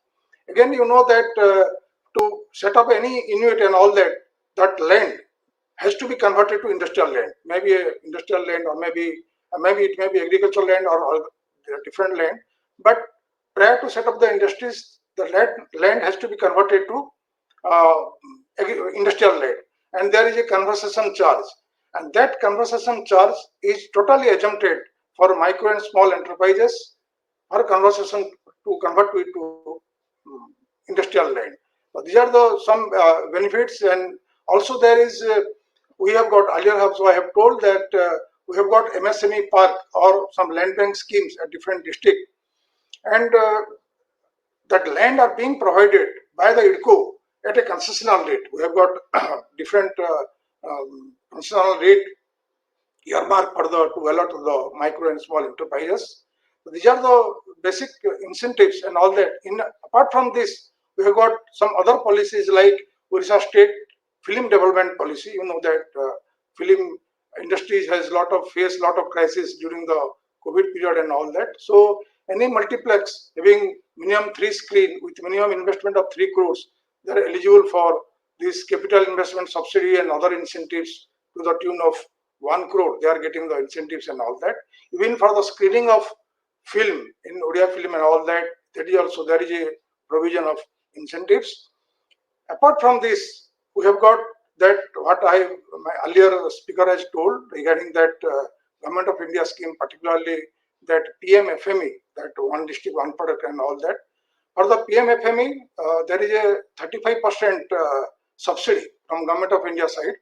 Again, you know that to set up any Inuit and all that, that land has to be converted to industrial land, maybe a industrial land or maybe maybe it may be agricultural land or different land, but prior to set up the industries, the land has to be converted to uh, industrial land, and there is a conversation charge, and that conversation charge is totally exempted for micro and small enterprises or conversation to convert to industrial land. So these are the some benefits, and also there is we have got earlier also I have told that we have got MSME park or some land bank schemes at different districts, and that land are being provided by the IDCO at a concessional rate. We have got different concessional rate earmarked for the to allot to the micro and small enterprises. So these are the basic incentives and all that. In apart from this, we have got some other policies like Odisha State Film Development Policy. You know that film industries has faced lot of crisis during the COVID period and all that. So any multiplex having minimum 3 screen with minimum investment of 3 crores, they are eligible for this capital investment subsidy and other incentives to the tune of 1 crore. They are getting the incentives and all that. Even for the screening of film in Odia film and all that, that is also there is a provision of incentives. Apart from this, we have got that what my earlier speaker has told regarding that Government of India scheme, particularly that PMFME, that one district, one product and all that. For the PMFME, there is a 35% subsidy from Government of India side.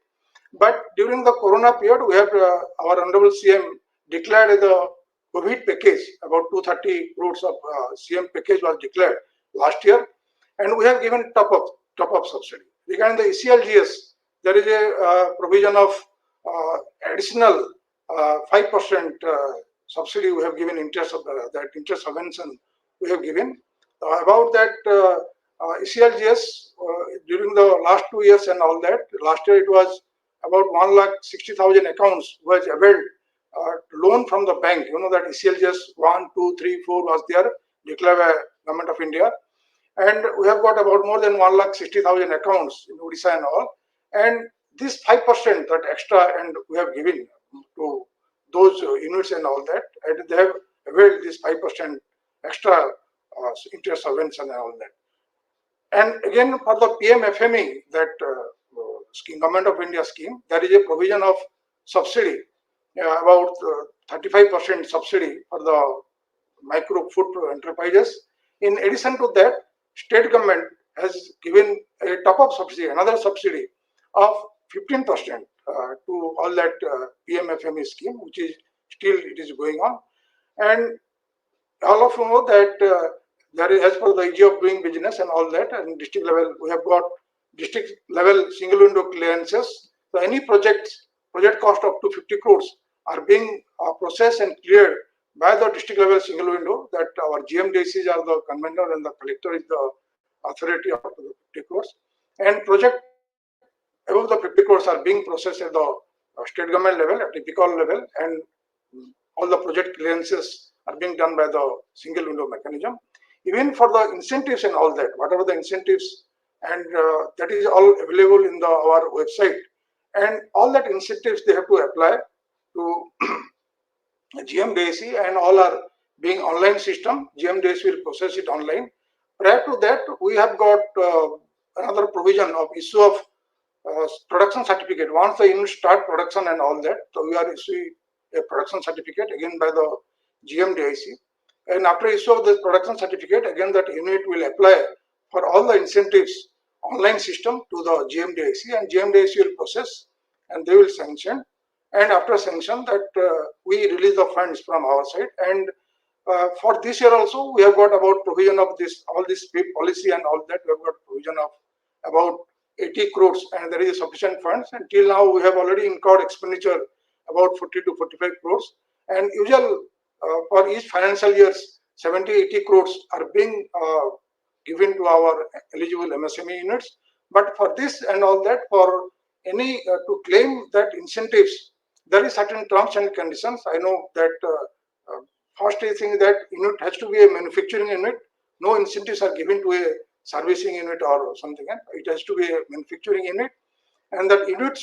But during the Corona period, we have our Honorable CM declared the COVID package, about 230 crores of CM package was declared last year, and we have given top up subsidy. Regarding the ECLGS, there is a provision of additional 5% subsidy we have given interest of that interest subvention we have given. About that ECLGS during the last 2 years and all that, last year it was about 1,60,000 accounts was availed loan from the bank. You know that ECLGS 1, 2, 3, 4 was there declared by Government of India, and we have got about more than 1,60,000 accounts in Odisha and all. And this 5% that extra, and we have given to those units and all that, and they have availed this 5% extra interest subvention and all that. And again, for the PMFME, that scheme, Government of India scheme, there is a provision of subsidy, about 35% subsidy for the micro food enterprises. In addition to that, state government has given a top-up subsidy, another subsidy of 15% to all that PMFME scheme, which is still it is going on. And all of you know that there is, as per the ease of doing business and all that, and district level, we have got district level single window clearances. So any project cost up to 50 crores are being processed and cleared by the district level single window, that our GMDCs are the convener and the collector is the authority up to the 50 crores. And project above the 50 crores are being processed at the state government level, at typical level, and all the project clearances are being done by the single window mechanism. Even for the incentives and all that, whatever the incentives, and that is all available in our website. And all that incentives they have to apply to GMDAC, and all are being online system. GMDAC will process it online. Prior to that, we have got another provision of issue of production certificate. Once the unit start production and all that, so we are issuing a production certificate again by the GMDAC. And after issue of the production certificate, again that unit will apply for all the incentives online system to the GMDAC, and GMDAC will process and they will sanction. And after sanction, that we release the funds from our side. And for this year also, we have got about provision of this, all this policy and all that. We have got provision of about 80 crores, and there is sufficient funds. Until now, we have already incurred expenditure about 40 to 45 crores. And usual for each financial years, 70-80 crores are being given to our eligible MSME units. But for this and all that, for any to claim that incentives, there is certain terms and conditions. I know that first thing that unit has to be a manufacturing unit. No incentives are given to a servicing unit or something. It has to be a manufacturing unit, and that unit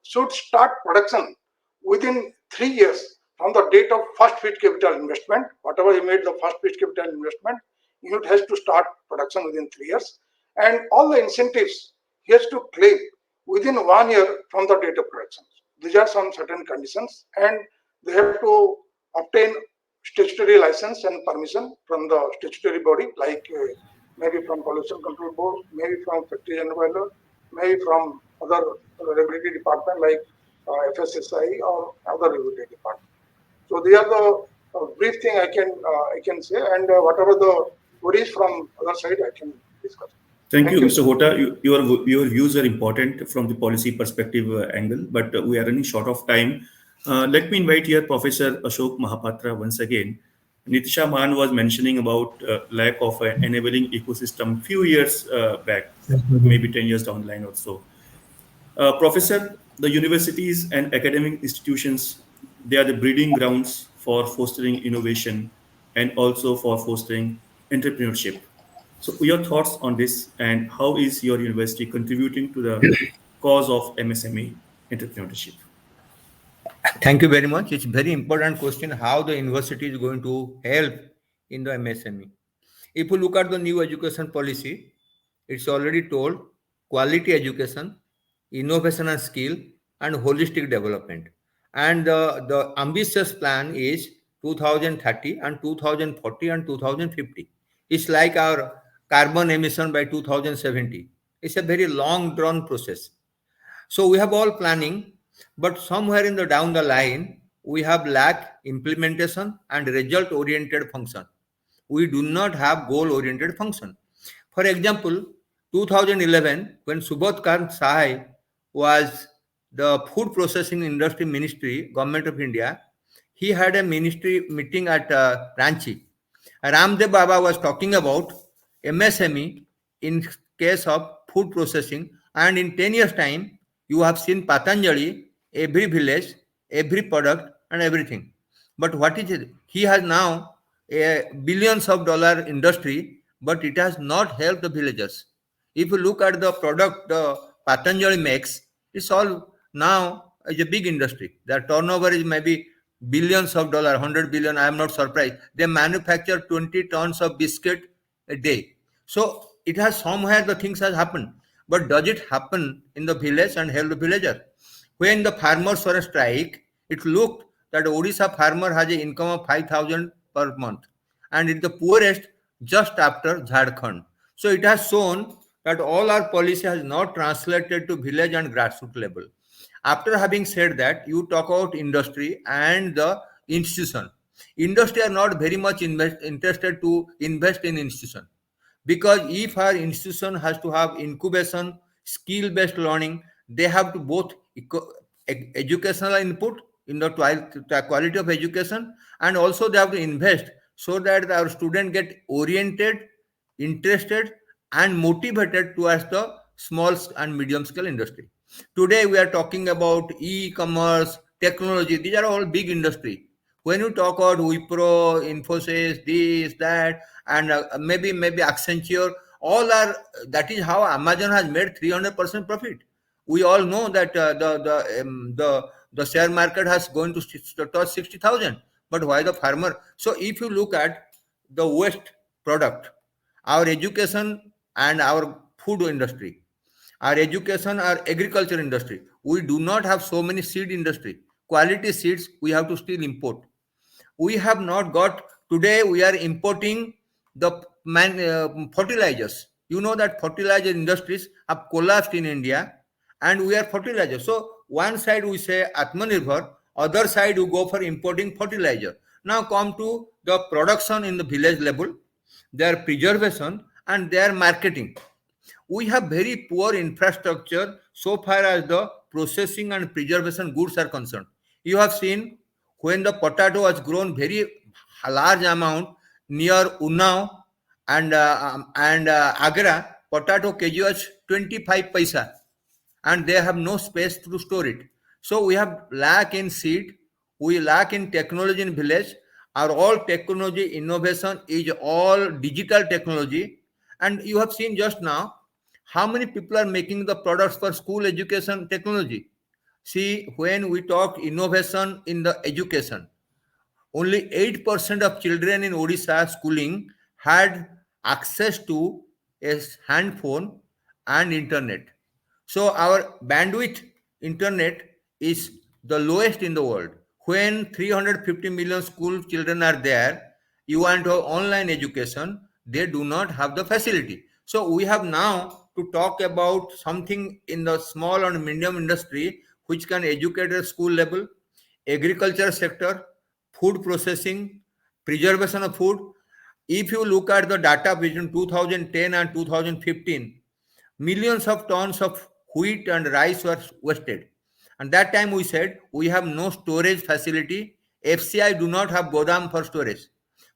should start production within 3 years from the date of first fit capital investment, whatever he made the first fit capital investment, unit has to start production within 3 years, and all the incentives he has to claim within 1 year from the date of production. These are some certain conditions, and they have to obtain statutory license and permission from the statutory body, like maybe from Pollution Control Board, maybe from Factory and Boiler, maybe from other regulatory department like FSSI or other regulatory department. So they are the brief thing I can say, and whatever the queries from other side I can discuss. Thank Thank you, you, Mr. sir. Hota. Your views are important from the policy perspective angle, but we are running short of time. Let me invite here Professor Ashok Mahapatra once again. Nitisha Maan was mentioning about lack of an enabling ecosystem few years back, maybe 10 years down the line or so. Professor, the universities and academic institutions, they are the breeding grounds for fostering innovation and also for fostering entrepreneurship. So, your thoughts on this, and how is your university contributing to the cause of MSME entrepreneurship? Thank you very much. It's very important question how the university is going to help in the MSME. If you look at the new education policy, it's already told quality education, innovation and skill, and holistic development. And the ambitious plan is 2030 and 2040 and 2050. It's like our carbon emission by 2070. It's a very long drawn process. So we have all planning, but somewhere in the down the line, we have lack implementation and result oriented function. We do not have goal oriented function. For example, 2011, when Subodh Kant Sahai was the food processing industry ministry, government of India, he had a ministry meeting at Ranchi. Ramdev Baba was talking about MSME in case of food processing, and in 10 years' time, you have seen Patanjali, every village, every product, and everything. But what is it? He has now a billions of dollar industry, but it has not helped the villagers. If you look at the product the Patanjali makes, it's all now is a big industry. Their turnover is maybe billions of dollar, 100 billion. I am not surprised. They manufacture 20 tons of biscuit a day. So it has somewhere the things has happened. But does it happen in the village and help the villager? When the farmers were on strike, it looked that Odisha farmer has an income of 5,000 per month, and it's the poorest just after Jharkhand. So it has shown that all our policy has not translated to village and grassroots level. After having said that, you talk about industry and the institution. Industry are not very much interested to invest in institution, because if our institution has to have incubation, skill based learning, they have to both educational input in the quality of education, and also they have to invest so that our student get oriented, interested, and motivated towards the small and medium scale industry. Today we are talking about e-commerce, technology. These are all big industry. When you talk about Wipro, Infosys, this, that, and maybe Accenture, all are. That is how Amazon has made 300% profit. We all know that the share market has going to touch 60,000. But why the farmer? So if you look at the waste product, our education and our food industry, our education, our agriculture industry, we do not have so many seed industry. Quality seeds we have to still import. We have not got. Today we are importing the fertilizers. You know that fertilizer industries have collapsed in India, and we are fertilizer. So one side we say Atmanirbhar, other side we go for importing fertilizer. Now come to the production in the village level, their preservation and their marketing. We have very poor infrastructure so far as the processing and preservation goods are concerned. You have seen when the potato was grown very large amount near Unnao and Agra, potato kg was 25 paisa, and they have no space to store it. So we have lack in seed, we lack in technology in village. Our all technology innovation is all digital technology, and you have seen just now how many people are making the products for school education technology. See, when we talk innovation in the education, only 8% of children in Odisha schooling had access to a handphone and internet. So our bandwidth internet is the lowest in the world. When 350 million school children are there, you want to have online education, they do not have the facility. So we have now to talk about something in the small and medium industry which can educate at school level, agriculture sector, food processing, preservation of food. If you look at the data between 2010 and 2015, millions of tons of wheat and rice were wasted. And that time we said we have no storage facility. FCI do not have godam for storage.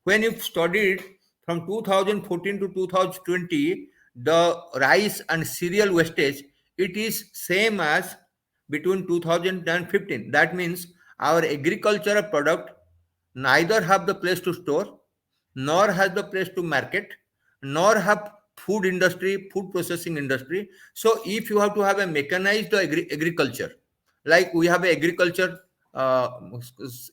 When you studied from 2014 to 2020, the rice and cereal wastage, it is same as between 2015. That means our agricultural product neither have the place to store, nor has the place to market, nor have food industry, food processing industry. So if you have to have a mechanized agriculture, like we have a agriculture uh,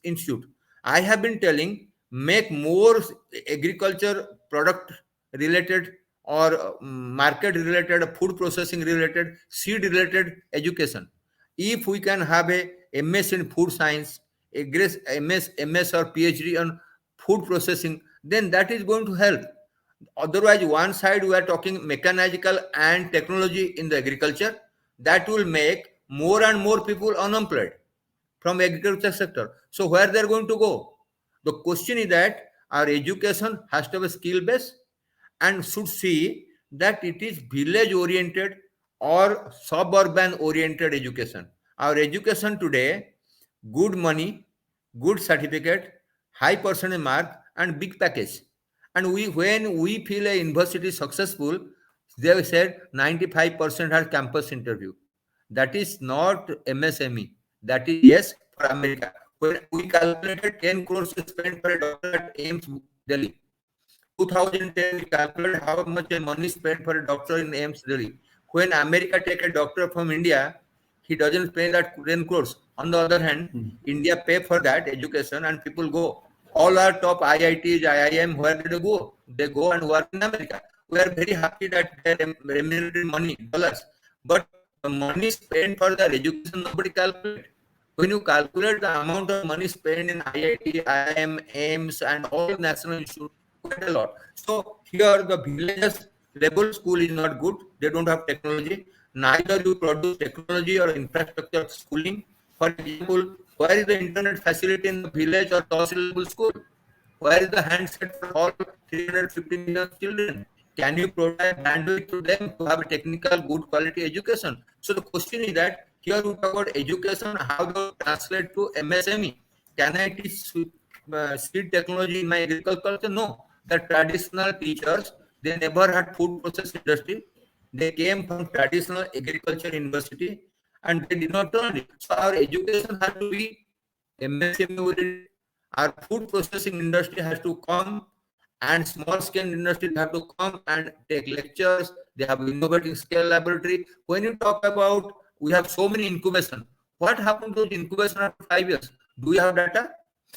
institute, I have been telling, make more agriculture product related or market related, food processing related, seed related education. If we can have a MS in food science, a MS or PhD on food processing, then that is going to help. Otherwise, one side we are talking mechanical and technology in the agriculture, that will make more and more people unemployed from agriculture sector. So where they are going to go? The question is that our education has to have a skill base and should see that it is village oriented or suburban oriented education. Our education today, good money, good certificate, high percentage mark, and big package. And when we feel a university successful, they have said 95% has campus interview. That is not MSME. That is yes for America. When we calculated 10 crores spent for a doctor at AIMS Delhi, 2010 we calculated how much money spent for a doctor in AIMS Delhi. When America take a doctor from India, he doesn't pay that 10 crores. On the other hand, India pay for that education and people go. All our top IITs, IIM, where did they go? They go and work in America. We are very happy that they are remunerated money, dollars. But the money spent for their education, nobody calculate. When you calculate the amount of money spent in IIT, IIM, AIMS, and all national institutes, quite a lot. So here the villages level school is not good. They don't have technology. Neither you produce technology or infrastructure schooling. For example, where is the internet facility in the village or tahsil level school? Where is the handset for all 350 million children? Can you provide bandwidth to them to have a technical, good quality education? So the question is that here we talk about education, how to translate to MSME. Can I teach seed technology in my agriculture? No. The traditional teachers, they never had food process industry. They came from traditional agriculture university and they did not learn it. So our education has to be MSME oriented. Our food processing industry has to come and small scale industries have to come and take lectures. They have innovating scale laboratory. When you talk about we have so many incubation, what happened to the incubation after 5 years? Do we have data?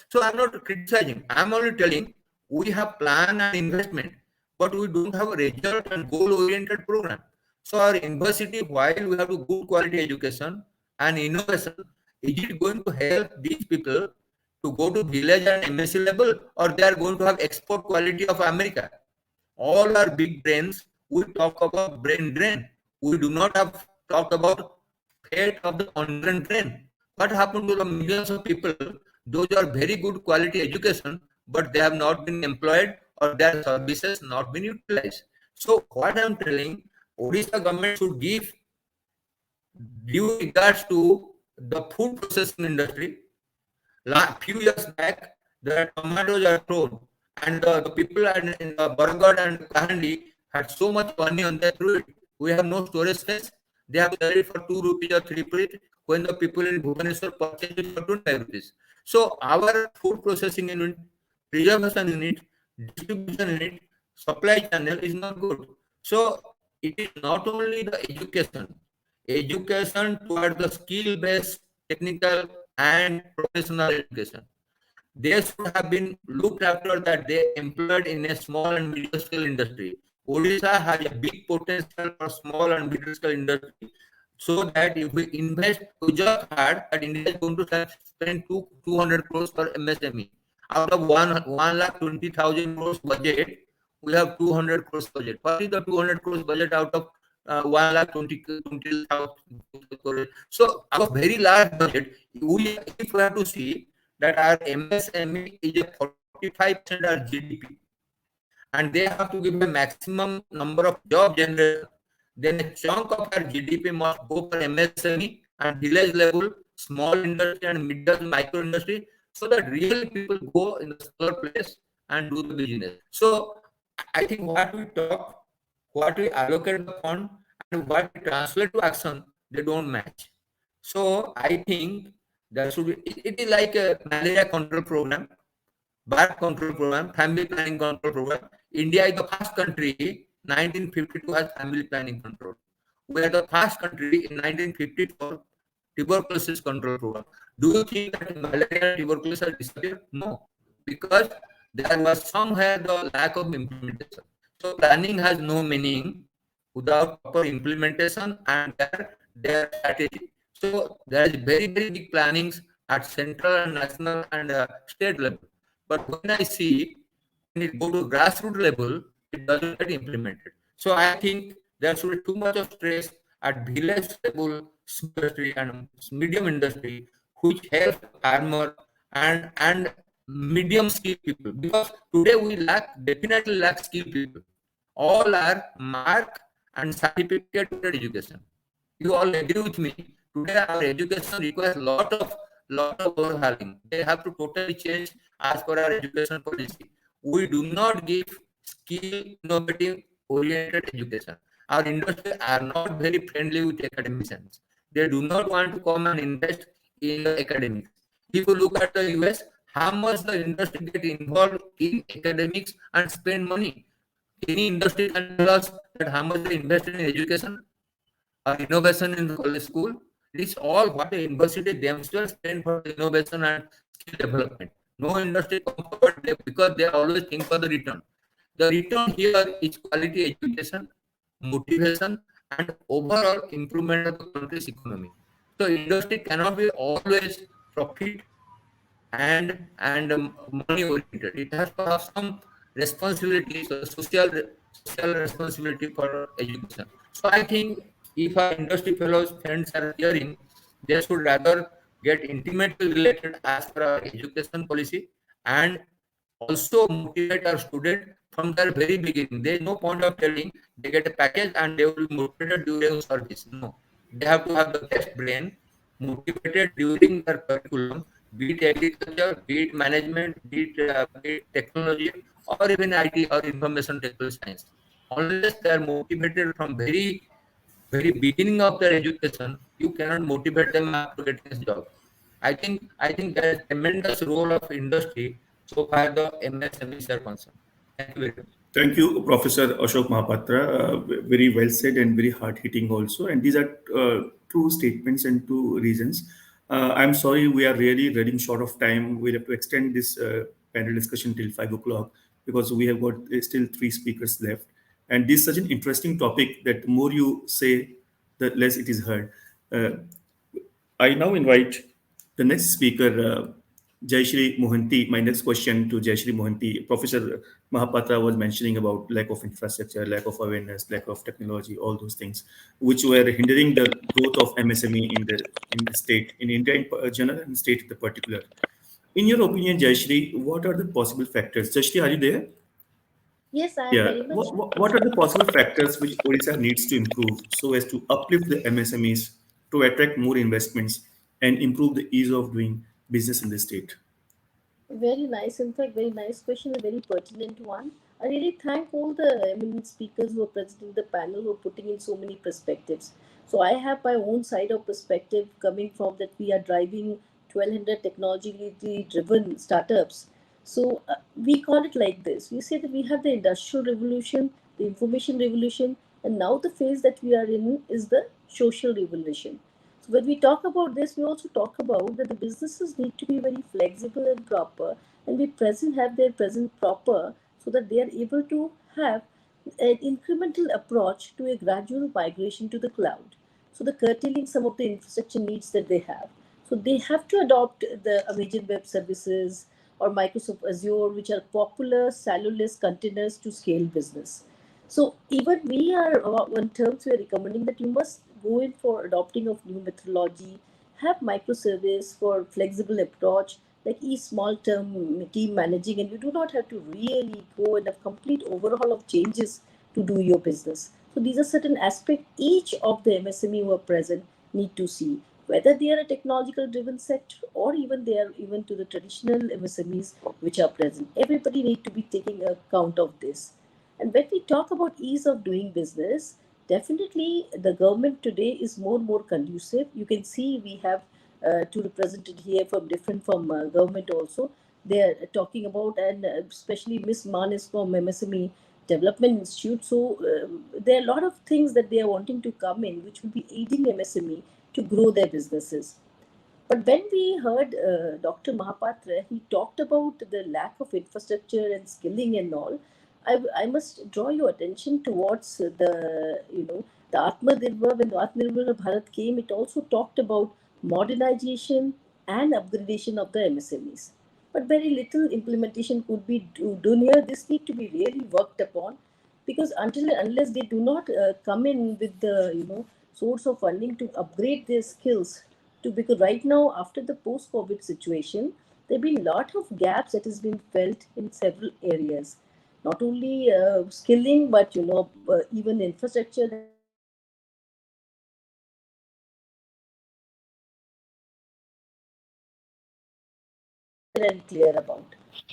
So I'm not criticizing. I'm only telling we have plan and investment, but we don't have a result and goal oriented program. So our university, while we have a good quality education and innovation, is it going to help these people to go to village and MSc level, or they are going to have export quality of America? All our big brains, we talk about brain drain. We do not have talked about fate of the undrained brain. What happened to the millions of people? Those are very good quality education, but they have not been employed or their services not been utilized. So what I am telling, Odisha government should give due regards to the food processing industry. Few years back, the tomatoes are thrown, and the people in the Bargad and Kahandi had so much money on their through it. We have no storage space. They have sold it for 2 rupees or 3 rupees when the people in Bhubaneswar purchase it for 25 rupees. So our food processing unit, preservation unit, distribution unit, supply channel is not good. So it is not only the education toward the skill based technical and professional education. they should have been looked after, that they employed in a small and medium scale industry. Odisha has a big potential for small and middle scale industry. So that if we invest, we just heard that India is going to spend 200 crores for MSME. Out of 1,20,000 crores budget, we have 200 crores budget. What is the 200 crores budget out of 1,20,000 crores? So our very large budget, if we have to see that our MSME is a 45% of GDP, and they have to give a maximum number of job generation, then a chunk of our GDP must go for MSME and village level, small industry and middle micro industry, so that really people go in the smaller place and do the business. So I think what we talk, what we allocate the fund, and what we translate to action, they don't match. So I think there should be, it is like a malaria control program, birth control program, family planning control program. India is the first country, 1952 has family planning control. We are the first country in 1954 tuberculosis control program. Do you think that malaria and tuberculosis have disappeared? No, because there was somewhere the lack of implementation. So planning has no meaning without proper implementation and their strategy. So there is very, very big plannings at central and national and state level. But when I see, when it go to grassroots level, it doesn't get implemented. So I think there should be too much of stress at village level industry and medium industry, which help farmer and medium skilled people. Because today we definitely lack skilled people. All are mark and certificate education. You all agree with me. Today our education requires lot of overhauling. They have to totally change as per our education policy. We do not give skill innovative oriented education. Our industry are not very friendly with academicians. They do not want to come and invest in the academics. If you look at the US, how much the industry get involved in academics and spend money. Any industry can tell us that how much they invest in education or innovation in the college school. It's all what the university themselves spend for the innovation and skill development. No industry comes forward because they always think for the return. The return here is quality education, motivation, and overall improvement of the country's economy. So industry cannot be always profit and money oriented. It has to have some responsibility, so social responsibility for education. So I think if our industry fellows friends are hearing, they should rather get intimately related as per our education policy, and also motivate our student from their very beginning. There is no point of telling they get a package and they will be motivated during service. No, they have to have the best brain, motivated during their curriculum, be it agriculture, be it management, be it technology, or even IT or information technology science. Unless they are motivated from very beginning of their education, you cannot motivate them after getting a job. I think there is tremendous role of industry so far the MSMEs are concerned. Thank you very much. Thank you, Professor Ashok Mahapatra. Very well said and very hard hitting also. And these are true statements and two reasons. I'm sorry, we are really running short of time. We'll have to extend this panel discussion till 5 o'clock because we have got still three speakers left. And this is such an interesting topic that the more you say, the less it is heard. Uh, I now invite the next speaker, Jayashri Mohanty. My next question to Jayashri Mohanty. Professor Mahapatra was mentioning about lack of infrastructure, lack of awareness, lack of technology, all those things, which were hindering the growth of MSME in the state, in India in general, and state in particular. In your opinion, Jayashri, what are the possible factors? Jayashri, are you there? Yes, I am Yeah. very much. What are the possible factors which Odisha needs to improve so as to uplift the MSMEs to attract more investments and improve the ease of doing business in the state? Very nice, in fact, very nice question, a very pertinent one. I really thank all the eminent speakers who are present in the panel who are putting in so many perspectives. So I have my own side of perspective coming from that we are driving 1200 technologically driven startups. So we call it like this. We say that we have the industrial revolution, the information revolution, and now the phase that we are in is the social revolution. when we talk about this, we also talk about that the businesses need to be very flexible and proper, and be present, have their present proper, so that they are able to have an incremental approach to a gradual migration to the cloud. So the curtailing some of the infrastructure needs that they have. So they have to adopt the Amazon Web Services or Microsoft Azure, which are popular serverless containers to scale business. So even we are on terms we are recommending that you must go in for adopting of new methodology, have microservice for flexible approach, like each small term team managing, and you do not have to really go in a complete overhaul of changes to do your business. So these are certain aspects each of the MSME who are present need to see, whether they are a technological driven sector or even they are even to the traditional MSMEs which are present. Everybody need to be taking account of this. And when we talk about ease of doing business, definitely the government today is more and more conducive. You can see we have two represented here from different from government also. They are talking about, and especially Miss Man is from MSME Development Institute. So there are a lot of things that they are wanting to come in, which will be aiding MSME to grow their businesses. But when we heard Dr. Mahapatra, he talked about the lack of infrastructure and skilling and all. I must draw your attention towards the Atmanirbhar. When the Atmanirbhar Bharat came, it also talked about modernization and upgradation of the MSMEs. But very little implementation could be done here. This need to be really worked upon, because until unless they do not come in with the source of funding to upgrade their skills, to, because right now after the post COVID situation, there have been a lot of gaps that has been felt in several areas, not only skilling, but even infrastructure that is not and clear about.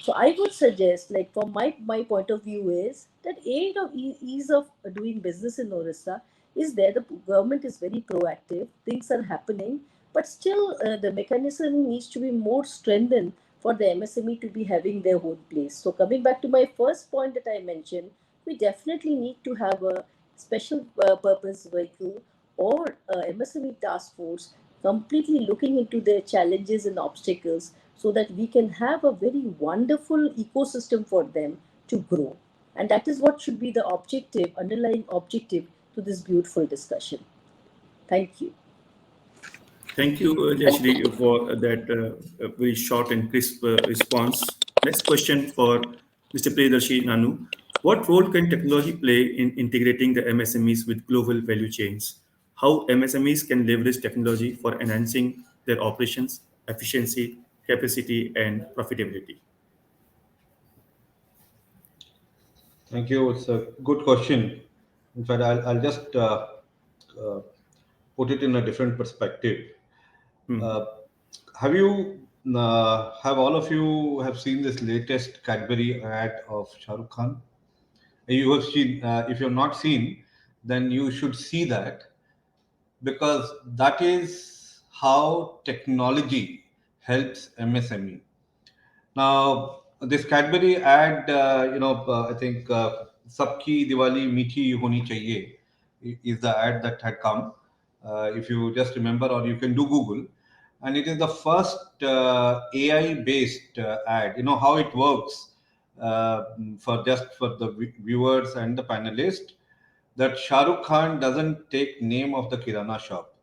So I would suggest, like from my point of view, is that aid of ease of doing business in Orissa is there. The government is very proactive. Things are happening, but still the mechanism needs to be more strengthened for the MSME to be having their own place. So coming back to my first point that I mentioned, we definitely need to have a special purpose vehicle or MSME task force completely looking into their challenges and obstacles, so that we can have a very wonderful ecosystem for them to grow. And that is what should be the objective, underlying objective to this beautiful discussion. Thank you. Thank you, Jayashree, for that very short and crisp response. Next question for Mr. Priyadarshi Nanu. What role can technology play in integrating the MSMEs with global value chains? How MSMEs can leverage technology for enhancing their operations, efficiency, capacity, and profitability? Thank you. It's a good question. In fact, I'll just uh, put it in a different perspective. Hmm. Uh, have all of you have seen this latest Cadbury ad of Shah Rukh Khan? You have seen. If you have not seen, then you should see that, because that is how technology helps MSME. Now, this Cadbury ad, I think "Sabki Diwali Meethi Honi Chahiye" is the ad that had come. If you just remember, or you can do Google, and it is the first AI-based ad. You know how it works, for the viewers and the panelists, that Shah Rukh Khan doesn't take name of the Kirana shop.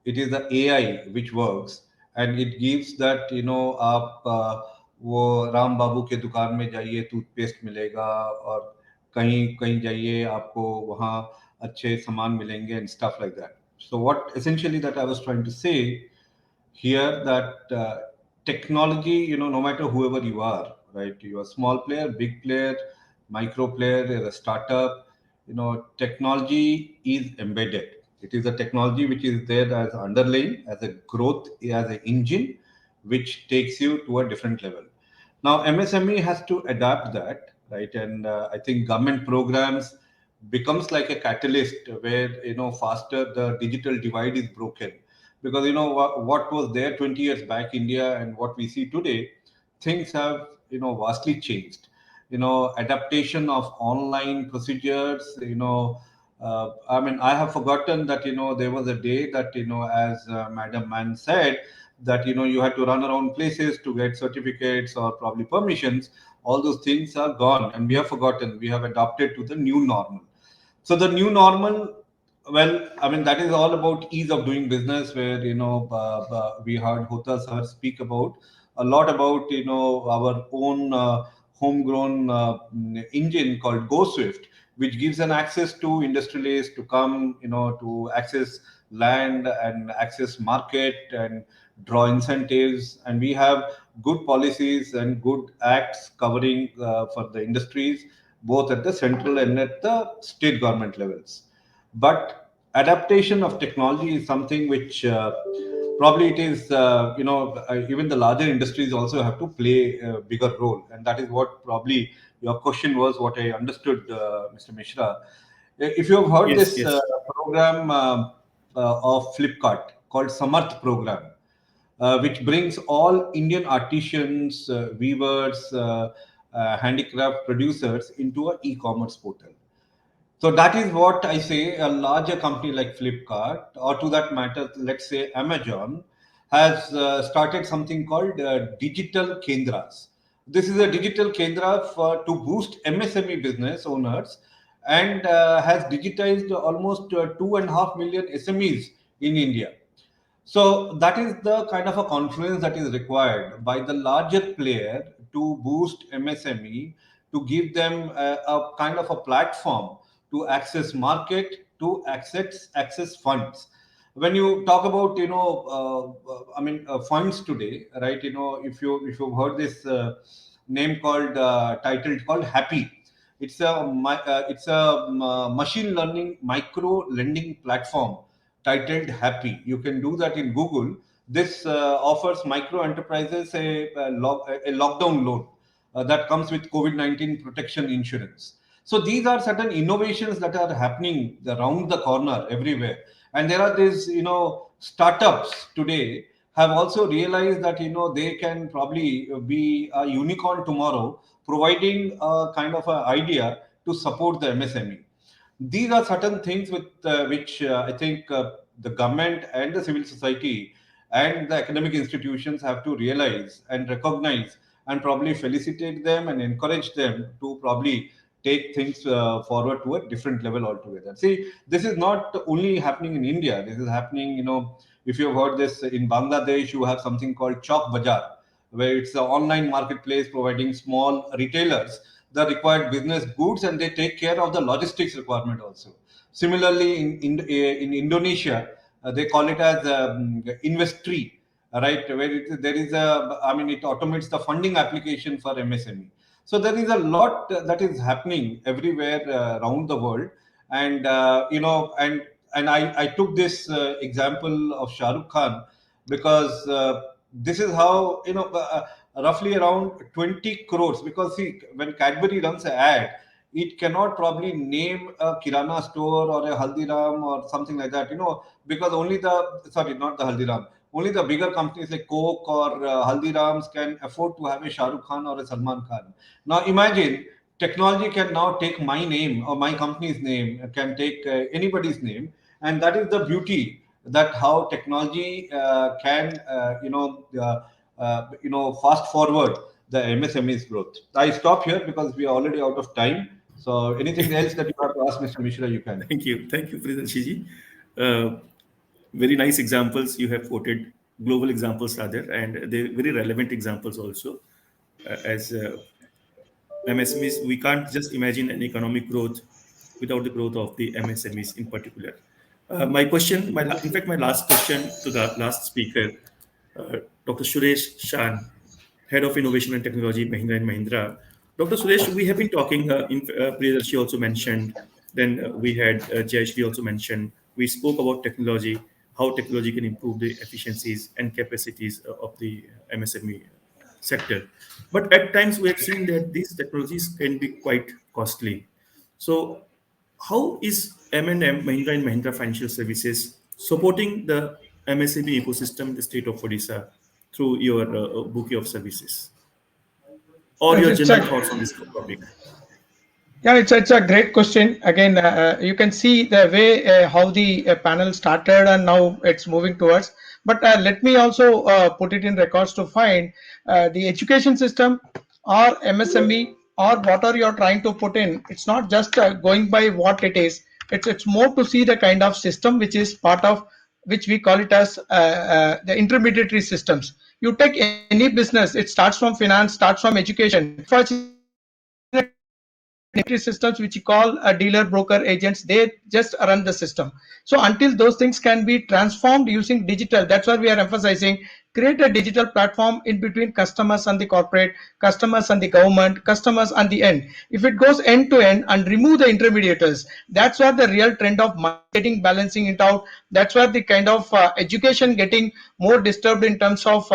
It is the AI which works, and it gives that, आप वो राम बाबू के दुकान में जाइए toothpaste मिलेगा, और कहीं कहीं जाइए आपको वहाँ अच्छे सामान मिलेंगे and stuff like that. So what essentially that I was trying to say here, that technology, no matter whoever you are, right? You are a small player, big player, micro player, a startup, technology is embedded. It is a technology which is there as underlying, as a growth, as an engine, which takes you to a different level. Now, MSME has to adapt that, right? And I think government programs becomes like a catalyst where, faster the digital divide is broken. Because, what was there 20 years back India and what we see today, things have, vastly changed. Adaptation of online procedures, I mean, I have forgotten that there was a day that as Madam Mann said, that you had to run around places to get certificates or probably permissions. All those things are gone, and we have forgotten. We have adopted to the new normal. So the new normal, well, I mean, that is all about ease of doing business, where we heard Hota sir speak about a lot about our own homegrown engine called GoSwift, which gives an access to industrialists to come, to access land and access market and draw incentives. And we have good policies and good acts covering for the industries, both at the central and at the state government levels. But adaptation of technology is something which probably it is, even the larger industries also have to play a bigger role. And that is what probably your question was, what I understood, Mr. Mishra. If you have heard Yes, this yes, program of Flipkart called Samarth program, which brings all Indian artisans, weavers, handicraft producers into an e-commerce portal. So that is what I say. A larger company like Flipkart, or to that matter, let's say Amazon, has started something called digital kendras. This is a digital kendra to boost MSME business owners, and has digitized almost 2.5 million SMEs in India. So that is the kind of a confluence that is required by the larger player to boost MSME, to give them a kind of a platform to access market, to access funds. When you talk about funds today, right? If you've heard this name called titled called Happy. It's a machine learning micro lending platform titled Happy. You can do that in Google. This offers micro enterprises a lockdown loan that comes with COVID-19 protection insurance. So these are certain innovations that are happening around the corner everywhere. And there are these, startups today have also realized that, they can probably be a unicorn tomorrow, providing a kind of an idea to support the MSME. These are certain things with which I think the government and the civil society and the academic institutions have to realize and recognize, and probably felicitate them and encourage them to probably take things forward to a different level altogether. See, this is not only happening in India. This is happening, if you've heard this, in Bangladesh, you have something called Chowk Bazaar, where it's an online marketplace providing small retailers the required business goods, and they take care of the logistics requirement also. Similarly, in Indonesia, they call it as Investri, right? Where there is it automates the funding application for MSME. So there is a lot that is happening everywhere around the world. And I took this example of Shah Rukh Khan because this is how, roughly around 20 crores. Because see, when Cadbury runs an ad, it cannot probably name a Kirana store or a Haldiram or something like that, because only not the Haldiram, only the bigger companies like Coke or Haldirams can afford to have a Shah Rukh Khan or a Salman Khan. Now imagine, technology can now take my name or my company's name, can take anybody's name. And that is the beauty, that how technology can fast forward the MSME's growth. I stop here because we are already out of time. So anything else that you have to ask Mr. Mishra, you can. thank you, Priyanshi. Uh, Very nice examples you have quoted, global examples rather, and they very relevant examples also. As MSMEs, we can't just imagine an economic growth without the growth of the MSMEs in particular. My question, in fact, my last question to the last speaker, Dr. Suresh Shan, Head of Innovation and Technology, Mahindra and Mahindra. Dr. Suresh, we have been talking, Priyadarshi also mentioned, then we had Jayashri also mentioned, we spoke about technology, how technology can improve the efficiencies and capacities of the MSME sector. But at times we have seen that these technologies can be quite costly. So how is M&M, Mahindra and Mahindra Financial Services, supporting the MSME ecosystem in the state of Odisha through your bouquet of services? Or Yes, your it's general a thoughts on this topic? Yeah, it's a great question. Again, you can see the way how the panel started and now it's moving towards. But let me also put it in records to find the education system or MSME or whatever you're trying to put in. It's not just going by what it is. It's more to see the kind of system which is part of, which we call it as the intermediary systems. You take any business, it starts from finance, starts from education. Unfortunately, today in a intermediary systems which you call dealer broker agents, they just run the system. So until those things can be transformed using digital, that's why we are emphasizing create a digital platform in between customers and the corporate, customers and the government, customers and the end. If it goes end to end and remove the intermediaries, that's where the real trend of money getting balancing it out. That's where the kind of education getting more disturbed in terms of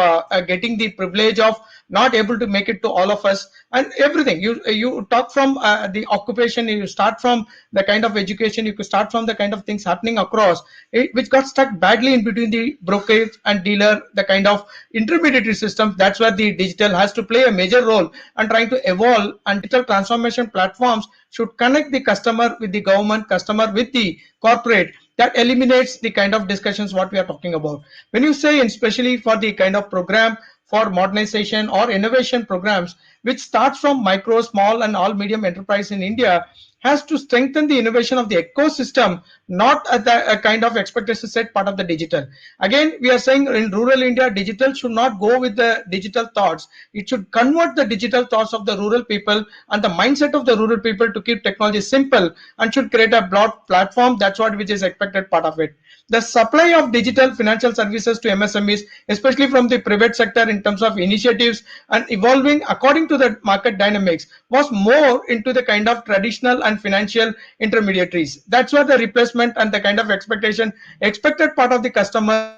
getting the privilege of not able to make it to all of us. And everything you talk from the occupation, you start from the kind of education, you could start from the kind of things happening across it, which got stuck badly in between the brokerage and dealer, the kind of intermediary systems. That's where the digital has to play a major role and trying to evolve, and digital transformation platforms should connect the customer with the government, customer with the corporate. That eliminates the kind of discussions what we are talking about. When you say, especially for the kind of program for modernization or innovation programs, which starts from micro, small, and all medium enterprise in India, has to strengthen the innovation of the ecosystem, not at the kind of expectation set part of the digital. Again, we are saying in rural India, digital should not go with the digital thoughts. It should convert the digital thoughts of the rural people and the mindset of the rural people to keep technology simple, and should create a broad platform. That's what which is expected part of it. The supply of digital financial services to MSMEs, especially from the private sector in terms of initiatives and evolving according to the market dynamics, was more into the kind of traditional and financial intermediaries. That's what the replacement and the kind of expectation expected part of the customers,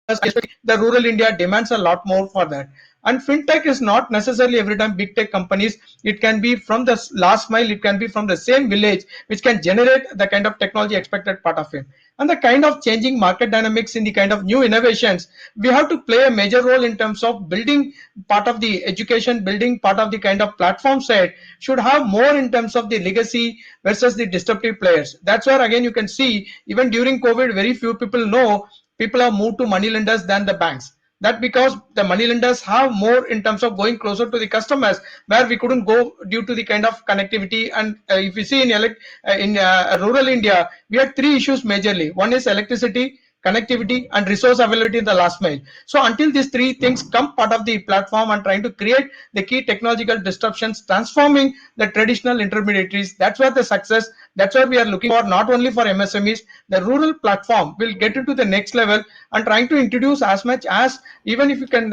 especially the rural India, demands a lot more for that. And fintech is not necessarily every time big tech companies. It can be from the last mile, it can be from the same village, which can generate the kind of technology expected part of it. And the kind of changing market dynamics in the kind of new innovations, we have to play a major role in terms of building part of the education, building part of the kind of platform side, should have more in terms of the legacy versus the disruptive players. That's where again you can see even during COVID, very few people know people have moved to money lenders than the banks. That because the money lenders have more in terms of going closer to the customers, where we couldn't go due to the kind of connectivity. And if you see in rural India, we had three issues majorly. One is electricity, connectivity, and resource availability in the last mile. So until these three things come part of the platform and trying to create the key technological disruptions, transforming the traditional intermediaries, that's where the success, that's what we are looking for, not only for MSMEs. The rural platform will get into the next level and trying to introduce as much as, even if you can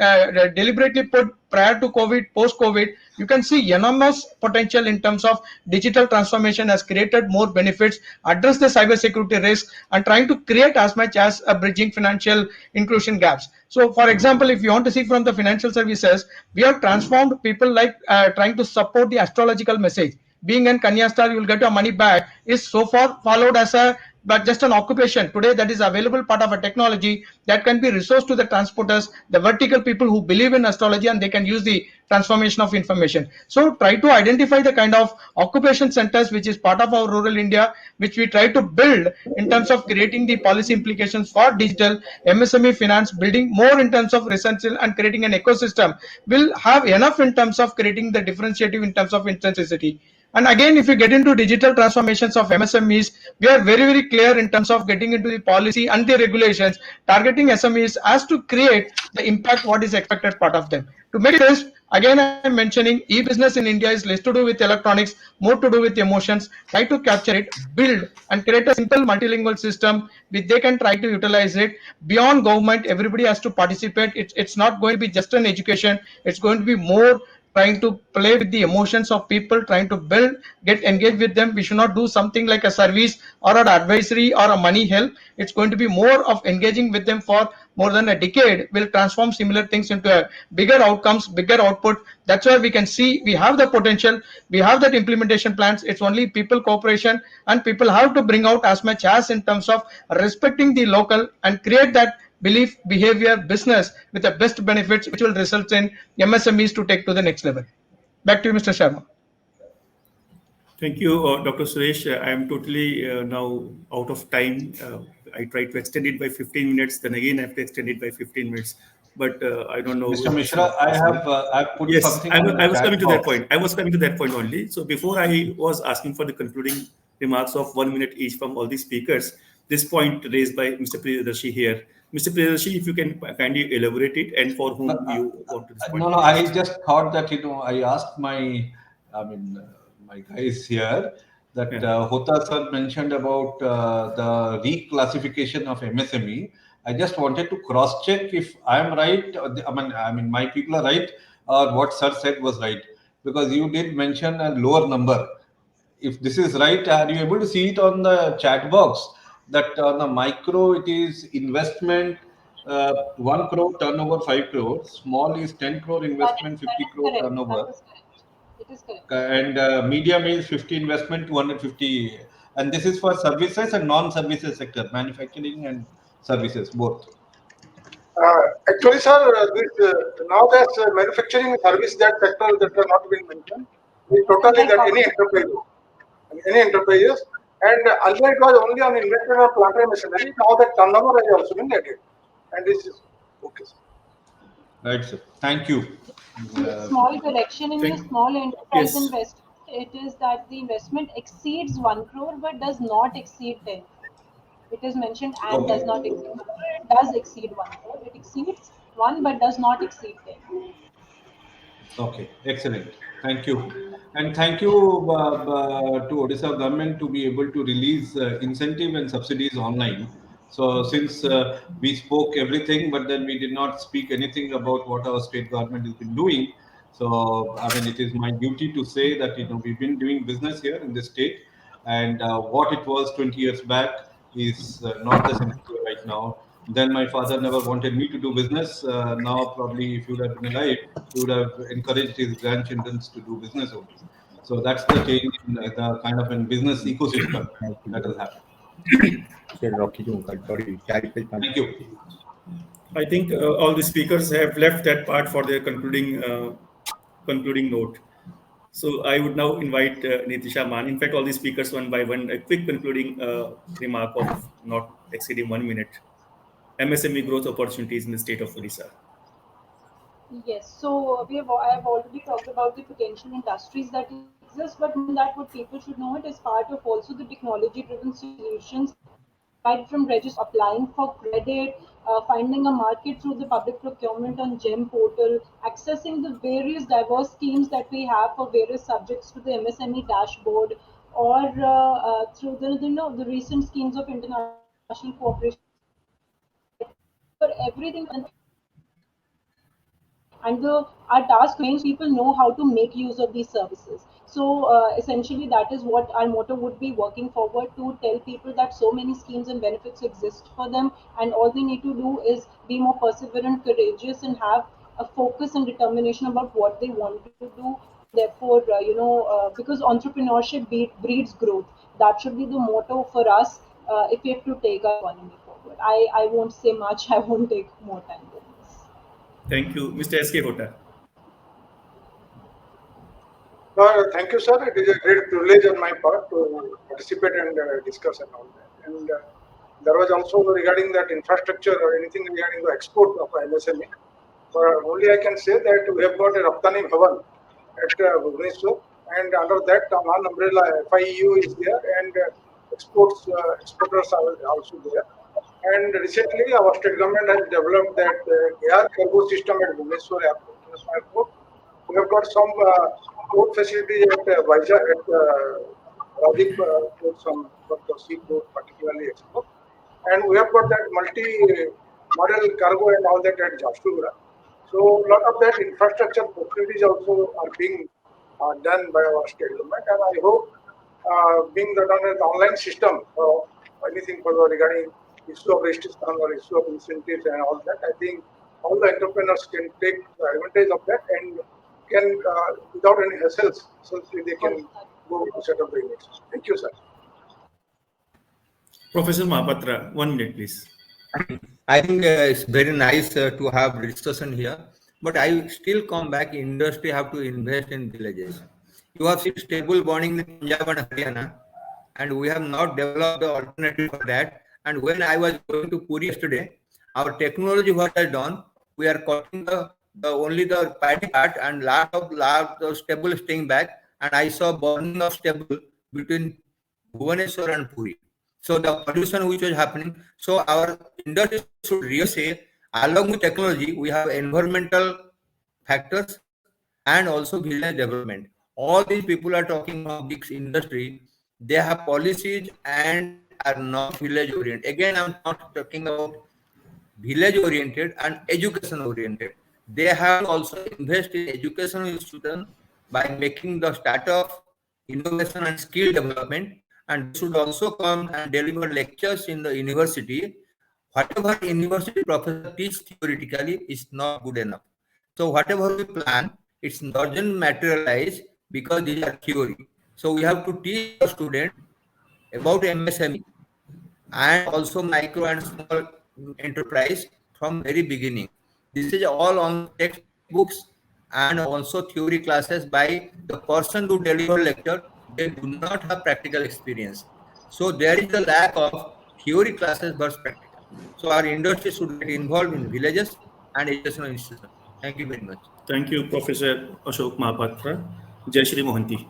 deliberately put prior to COVID, post COVID, you can see enormous potential in terms of digital transformation has created more benefits, address the cyber security risk, and trying to create as much as a bridging financial inclusion gaps. So for example, if you want to see from the financial services, we have transformed people like trying to support the astrological message. Being an Kanya star, you will get your money back, is so far followed as a but just an occupation. Today that is available part of a technology that can be resourced to the transporters, the vertical people who believe in astrology, and they can use the transformation of information. So try to identify the kind of occupation centers which is part of our rural India, which we try to build in terms of creating the policy implications for digital MSME finance, building more in terms of research and creating an ecosystem will have enough in terms of creating the differentiative in terms of intensity. And again, if you get into digital transformations of MSMEs, we are very, very clear in terms of getting into the policy and the regulations, targeting SMEs as to create the impact what is expected part of them. To make this, again, I'm mentioning e-business in India is less to do with electronics, more to do with emotions. Try to capture it, build, and create a simple multilingual system which they can try to utilize it. Beyond government, everybody has to participate. It's not going to be just an education, it's going to be more trying to play with the emotions of people, trying to build, get engaged with them. We should not do something like a service or an advisory or a money help. It's going to be more of engaging with them for more than a decade, will transform similar things into a bigger outcomes, bigger output. That's where we can see we have the potential, we have that implementation plans. It's only people cooperation, and people have to bring out as much as in terms of respecting the local and create that belief, behavior, business with the best benefits, which will result in MSMEs to take to the next level. Back to you, Mr. Sharma. Thank you, Dr. Suresh. I am totally now out of time. I tried to extend it by 15 minutes, then again I have to extend it by 15 minutes. But I don't know Mr. if it's Mishra, not possible. I've put Yes, something on the I was chat coming to that box. point. I was coming to that point only. So before I was asking for the concluding remarks of 1 minute each from all the speakers, this point raised by Mr. Priyadarshi here. Mr. Priyadarshi, if you can kindly elaborate it and for No, whom you want this point no, to no. be I raised. just thought that I asked I mean, my guys here that Yeah. Hota sir mentioned about the reclassification of MSME. I just wanted to cross check if I am right. I mean, my people are right, or what sir said was right, because you did mention a lower number. If this is right, are you able to see it on the chat box that on the micro it is investment 1 crore turnover 5 crore, small is 10 crore investment 50 That is crore correct. turnover, That is correct. It is correct. and medium is 50 investment 250, and this is for services and non-services sector, manufacturing and services both. Actually, sir, this now that manufacturing service that sector that are not been mentioned is totally Like that any enterprises, and earlier it was only on investment of plant and machinery. Now that turnover has also been added, and this is okay, sir. Right, sir. Thank you. small correction in your Thank. small enterprise Yes. investment, it is that the investment exceeds 1 crore but does not exceed 10 crore. It is mentioned and does Okay. not exceed 1 crore. It does exceed 1 crore. It exceeds 1 but does not exceed 10. Okay, excellent. Thank you. And thank you to Odisha government to be able to release incentive and subsidies online. So since we spoke everything, but then we did not speak anything about what our state government has been doing. So I mean, it is my duty to say that we've been doing business here in this state, and what it was 20 years back is not the scenario right now. Then my father never wanted me to do business. Now probably if he would have been alive, he would have encouraged his grandchildren to do business only. So that's the change in the kind of in business ecosystem that has happened. Thank you. I think all the speakers have left that part for their concluding note. So I would now invite Nitisha Man. In fact, all the speakers one by one, a quick concluding remark of not exceeding 1 minute. MSME growth opportunities in the state of Odisha. Yes, so I have already talked about the potential industries that exist, but more than that, what people should know it is part of also the technology-driven solutions, right from applying for credit, finding a market through the public procurement on GEM portal, accessing the various diverse schemes that we have for various subjects to the MSME dashboard, or through the recent schemes of international cooperation that we have. For everything that is and our task remains people know how to make use of these services. So essentially that is what our motto would be, working forward to tell people that so many schemes and benefits exist for them, and all they need to do is be more perseverant, courageous, and have a focus and determination about what they want to do. And therefore because entrepreneurship breeds growth, that should be the motto for us if we have to take our economy forward. I won't say much. I won't take more time than this. Thank you, Mr. S.K. Hota. Thank you, sir. It is a great privilege on my part to participate and discuss and all that. And there was also regarding that infrastructure or anything regarding the export of MSME. Only I can say that we have got a Raptani Bhavan at Bhubaneswar, and under that one umbrella FIEU is there, and exporters are also there. And recently, our state government has developed that air cargo system at Bhubaneswar International Airport. We have got some port facility at Vizag, at Radik port, some for the seaport, particularly export. And we have got that multi-model cargo and all that at Jharsuguda. So a lot of that infrastructure facilities also are being done by our state government, and I hope being done on an online system or anything for regarding issue of registration or issue of incentives and all that, I think all the entrepreneurs can take advantage of that and can without any hassles, essentially they can go to set up the units. Thank you, sir. Professor Mahapatra, 1 minute, please. I think it's very nice to have discussion here, but I still come back. Industry have to invest in villages. you have seen stable bonding in Punjab and Haryana, and we have not developed the alternative for that. And when I was going to Puri yesterday, our technology what has done, we are cutting the only the paddy part and lot of stable staying back, and I saw burning of stable between Bhubaneswar and Puri. So the pollution which was happening. So our industry should really say, along with technology, we have environmental factors and also village development. All these people are talking of big industry. They have policies and are not village oriented. Again, I'm not talking about village oriented and education oriented. They have to also invest in educational institution by making the startup, innovation and skill development, and they should also come and deliver lectures in the university. Whatever university professor teach theoretically is not good enough. So whatever we plan, it doesn't materialize because these are theory. So we have to teach our students about MSME and also micro and small enterprise from very beginning. This is all on textbooks and also theory classes by the person who deliver lecture. They do not have practical experience. So there is a lack of theory classes versus practical. So our industry should get involved in villages and educational institutions. Thank you very much. Thank you, Professor Ashok Mahapatra. Jai Shri Mohanty.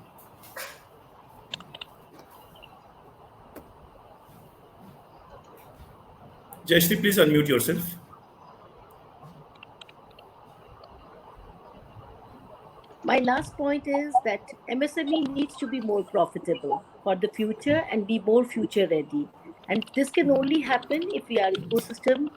Jai Shri, please unmute yourself. My last point is that MSME needs to be more profitable for the future and be more future ready. And this can only happen if we are ecosystem.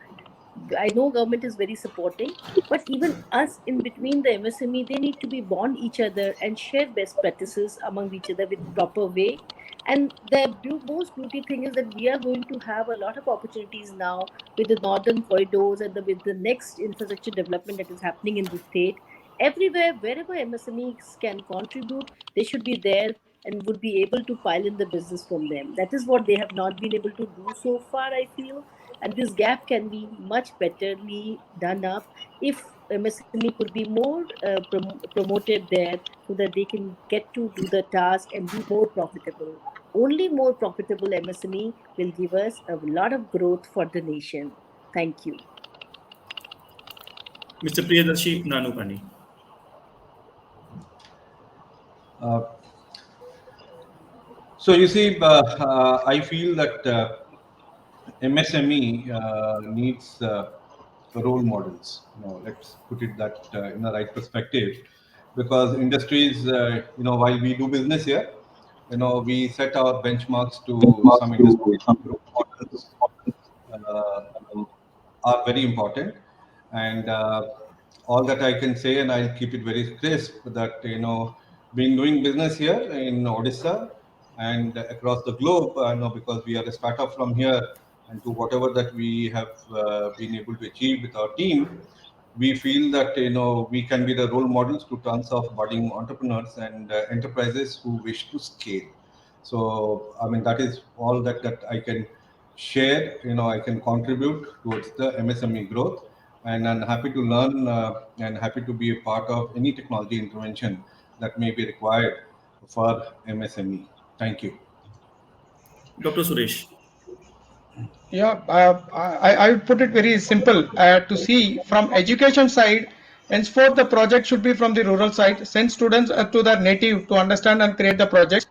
I know government is very supporting, but even us in between the MSME, they need to be bond each other and share best practices among each other with proper way. And the most beauty thing is that we are going to have a lot of opportunities now with the northern corridors and with the next infrastructure development that is happening in the state. Everywhere, wherever MSMEs can contribute, they should be there and would be able to pile in the business from them. That is what they have not been able to do so far, I feel. And this gap can be much betterly done up if MSME could be more promoted there so that they can get to do the task and be more profitable. Only more profitable MSME will give us a lot of growth for the nation. Thank you. Mr. Priyadarshi Nanupani. Uh, so you see, I feel that MSME needs role models. Let's put it that in the right perspective, because industries, while we do business here, we set our benchmarks to some industry role models uh, are very important. And all that I can say, and I'll keep it very crisp, that been doing business here in Odisha and across the globe, because we are a startup from here, and to whatever that we have been able to achieve with our team, we feel that we can be the role models to tons of budding entrepreneurs and enterprises who wish to scale. So I mean, that is all that I can share. I can contribute towards the MSME growth, and I'm happy to learn and happy to be a part of any technology intervention that may be required for MSME. Thank you. Dr. Suresh. Yeah, I would put it very simple to see from education side. Henceforth, the project should be from the rural side. Send students to their native to understand and create the projects.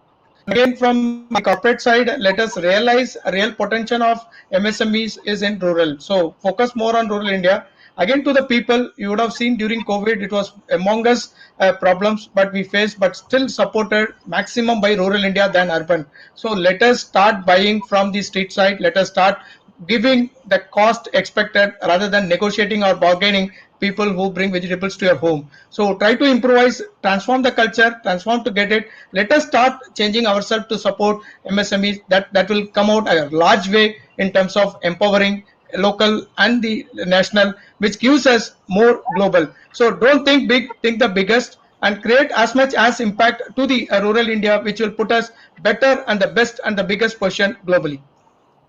Again, from the corporate side, let us realize a real potential of MSMEs is in rural. So focus more on rural India. Again, to the people, you would have seen during COVID, it was among us problems, but we faced, but still supported maximum by rural India than urban. So let us start buying from the street side. Let us start giving the cost expected rather than negotiating or bargaining people who bring vegetables to your home. So try to improvise, transform the culture, transform to get it. Let us start changing ourselves to support MSMEs. That will come out a large way in terms of empowering local and the national, which gives us more global. So don't think big, think the biggest, and create as much as impact to the rural India, which will put us better and the best and the biggest position globally.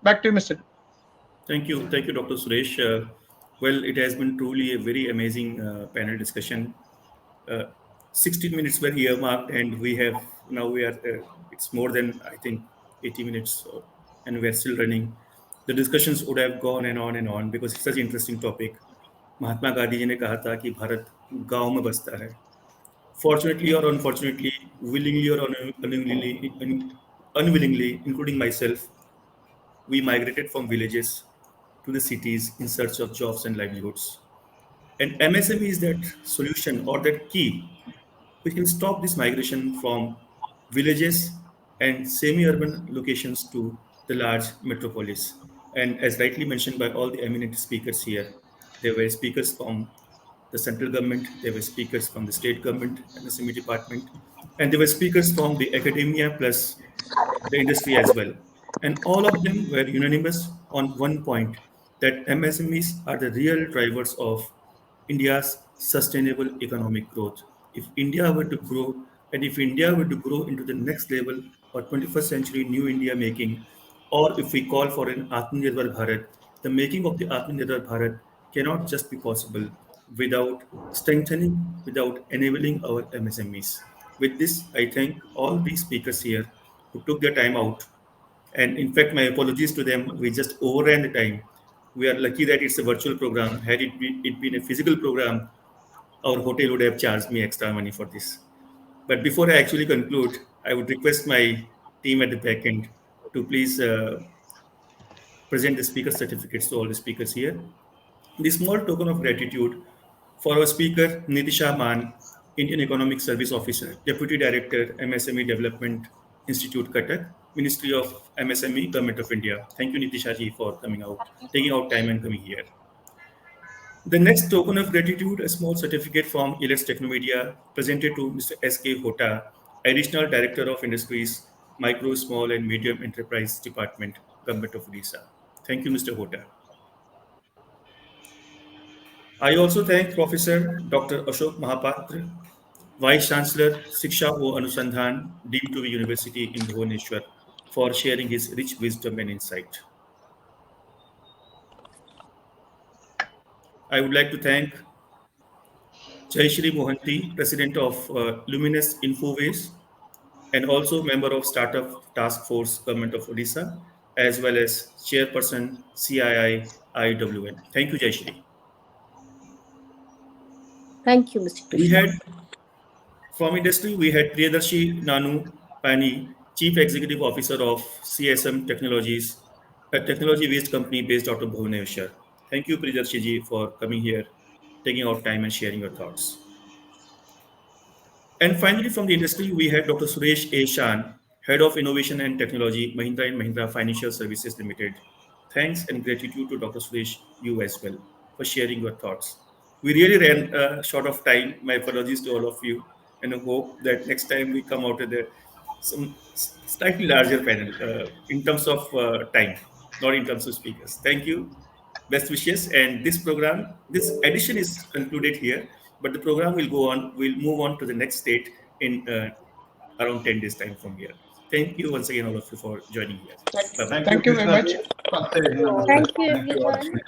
Back to you, Mr. Thank you, Dr. Suresh. Well, it has been truly a very amazing panel discussion. Uh, 16 minutes were earmarked, and we have now we are it's more than I think 80 minutes, and we are still running. The discussions would have gone and on because it's such an interesting topic. Mahatma Gandhi ji ने कहा था कि भारत गांव में बसता है. Fortunately or unfortunately, willingly or unwillingly, including myself, we migrated from villages to the cities in search of jobs and livelihoods. And MSME is that solution or that key which can stop this migration from villages and semi-urban locations to the large metropolis. And as rightly mentioned by all the eminent speakers here, there were speakers from the central government, there were speakers from the state government, MSME department, and there were speakers from the academia plus the industry as well. And all of them were unanimous on one point that MSMEs are the real drivers of India's sustainable economic growth. If India were to grow, and if India were to grow into the next level or 21st century new India making, or if we call for an Atmanirbhar Bharat, the making of the Atmanirbhar Bharat cannot just be possible without strengthening, without enabling our MSMEs. With this, I thank all the speakers here who took their time out. And in fact, my apologies to them. We just overran the time. We are lucky that it's a virtual program. Had it been a physical program, our hotel would have charged me extra money for this. But before I actually conclude, I would request my team at the back end to please present the speaker certificates to all the speakers here. The small token of gratitude for our speaker, Nitisha Man, Indian Economic Service Officer, Deputy Director, MSME Development Institute, Cuttack, Ministry of MSME, Government of India. Thank you, Nitisha ji, for coming out, taking out time and coming here. The next token of gratitude, a small certificate from Elets Technomedia, presented to Mr. S.K. Hota, Additional Director of Industries, Micro, Small and Medium Enterprise Department, Government of Odisha. Thank you, Mr. Hota. I also thank Professor Dr. Ashok Mahapatra, Vice Chancellor, Shiksha O Anusandhan, Deemed to be University in Bhubaneswar, for sharing his rich wisdom and insight. I would like to thank Jayashri Mohanty, President of Luminous Infoways, and also member of Startup Task Force, Government of Odisha, as well as Chairperson, CII IWN. Thank you, Jayashri. Thank you, Mr. We Krishna. had From industry, we had Priyadarshi Nanu Pani, Chief Executive Officer of CSM Technologies, a technology-based company based out of Bhubaneswar. Thank you, Priyadarshi ji, for coming here, taking out time and sharing your thoughts. And finally, from the industry, we had Dr. Suresh A. Shan, Head of Innovation and Technology, Mahindra & Mahindra Financial Services Limited. Thanks and gratitude to Dr. Suresh, you as well, for sharing your thoughts. We really ran short of time. My apologies to all of you, and I hope that next time we come out with some slightly larger panel in terms of time, not in terms of speakers. Thank you. Best wishes. And this program, this edition is concluded here, but the program will go on. We'll move on to the next state in around 10 days' time from here. Thank you once again, all of you, for joining here. Bye bye. Thank you, Thank you very Krishna. much. Thank you, everyone.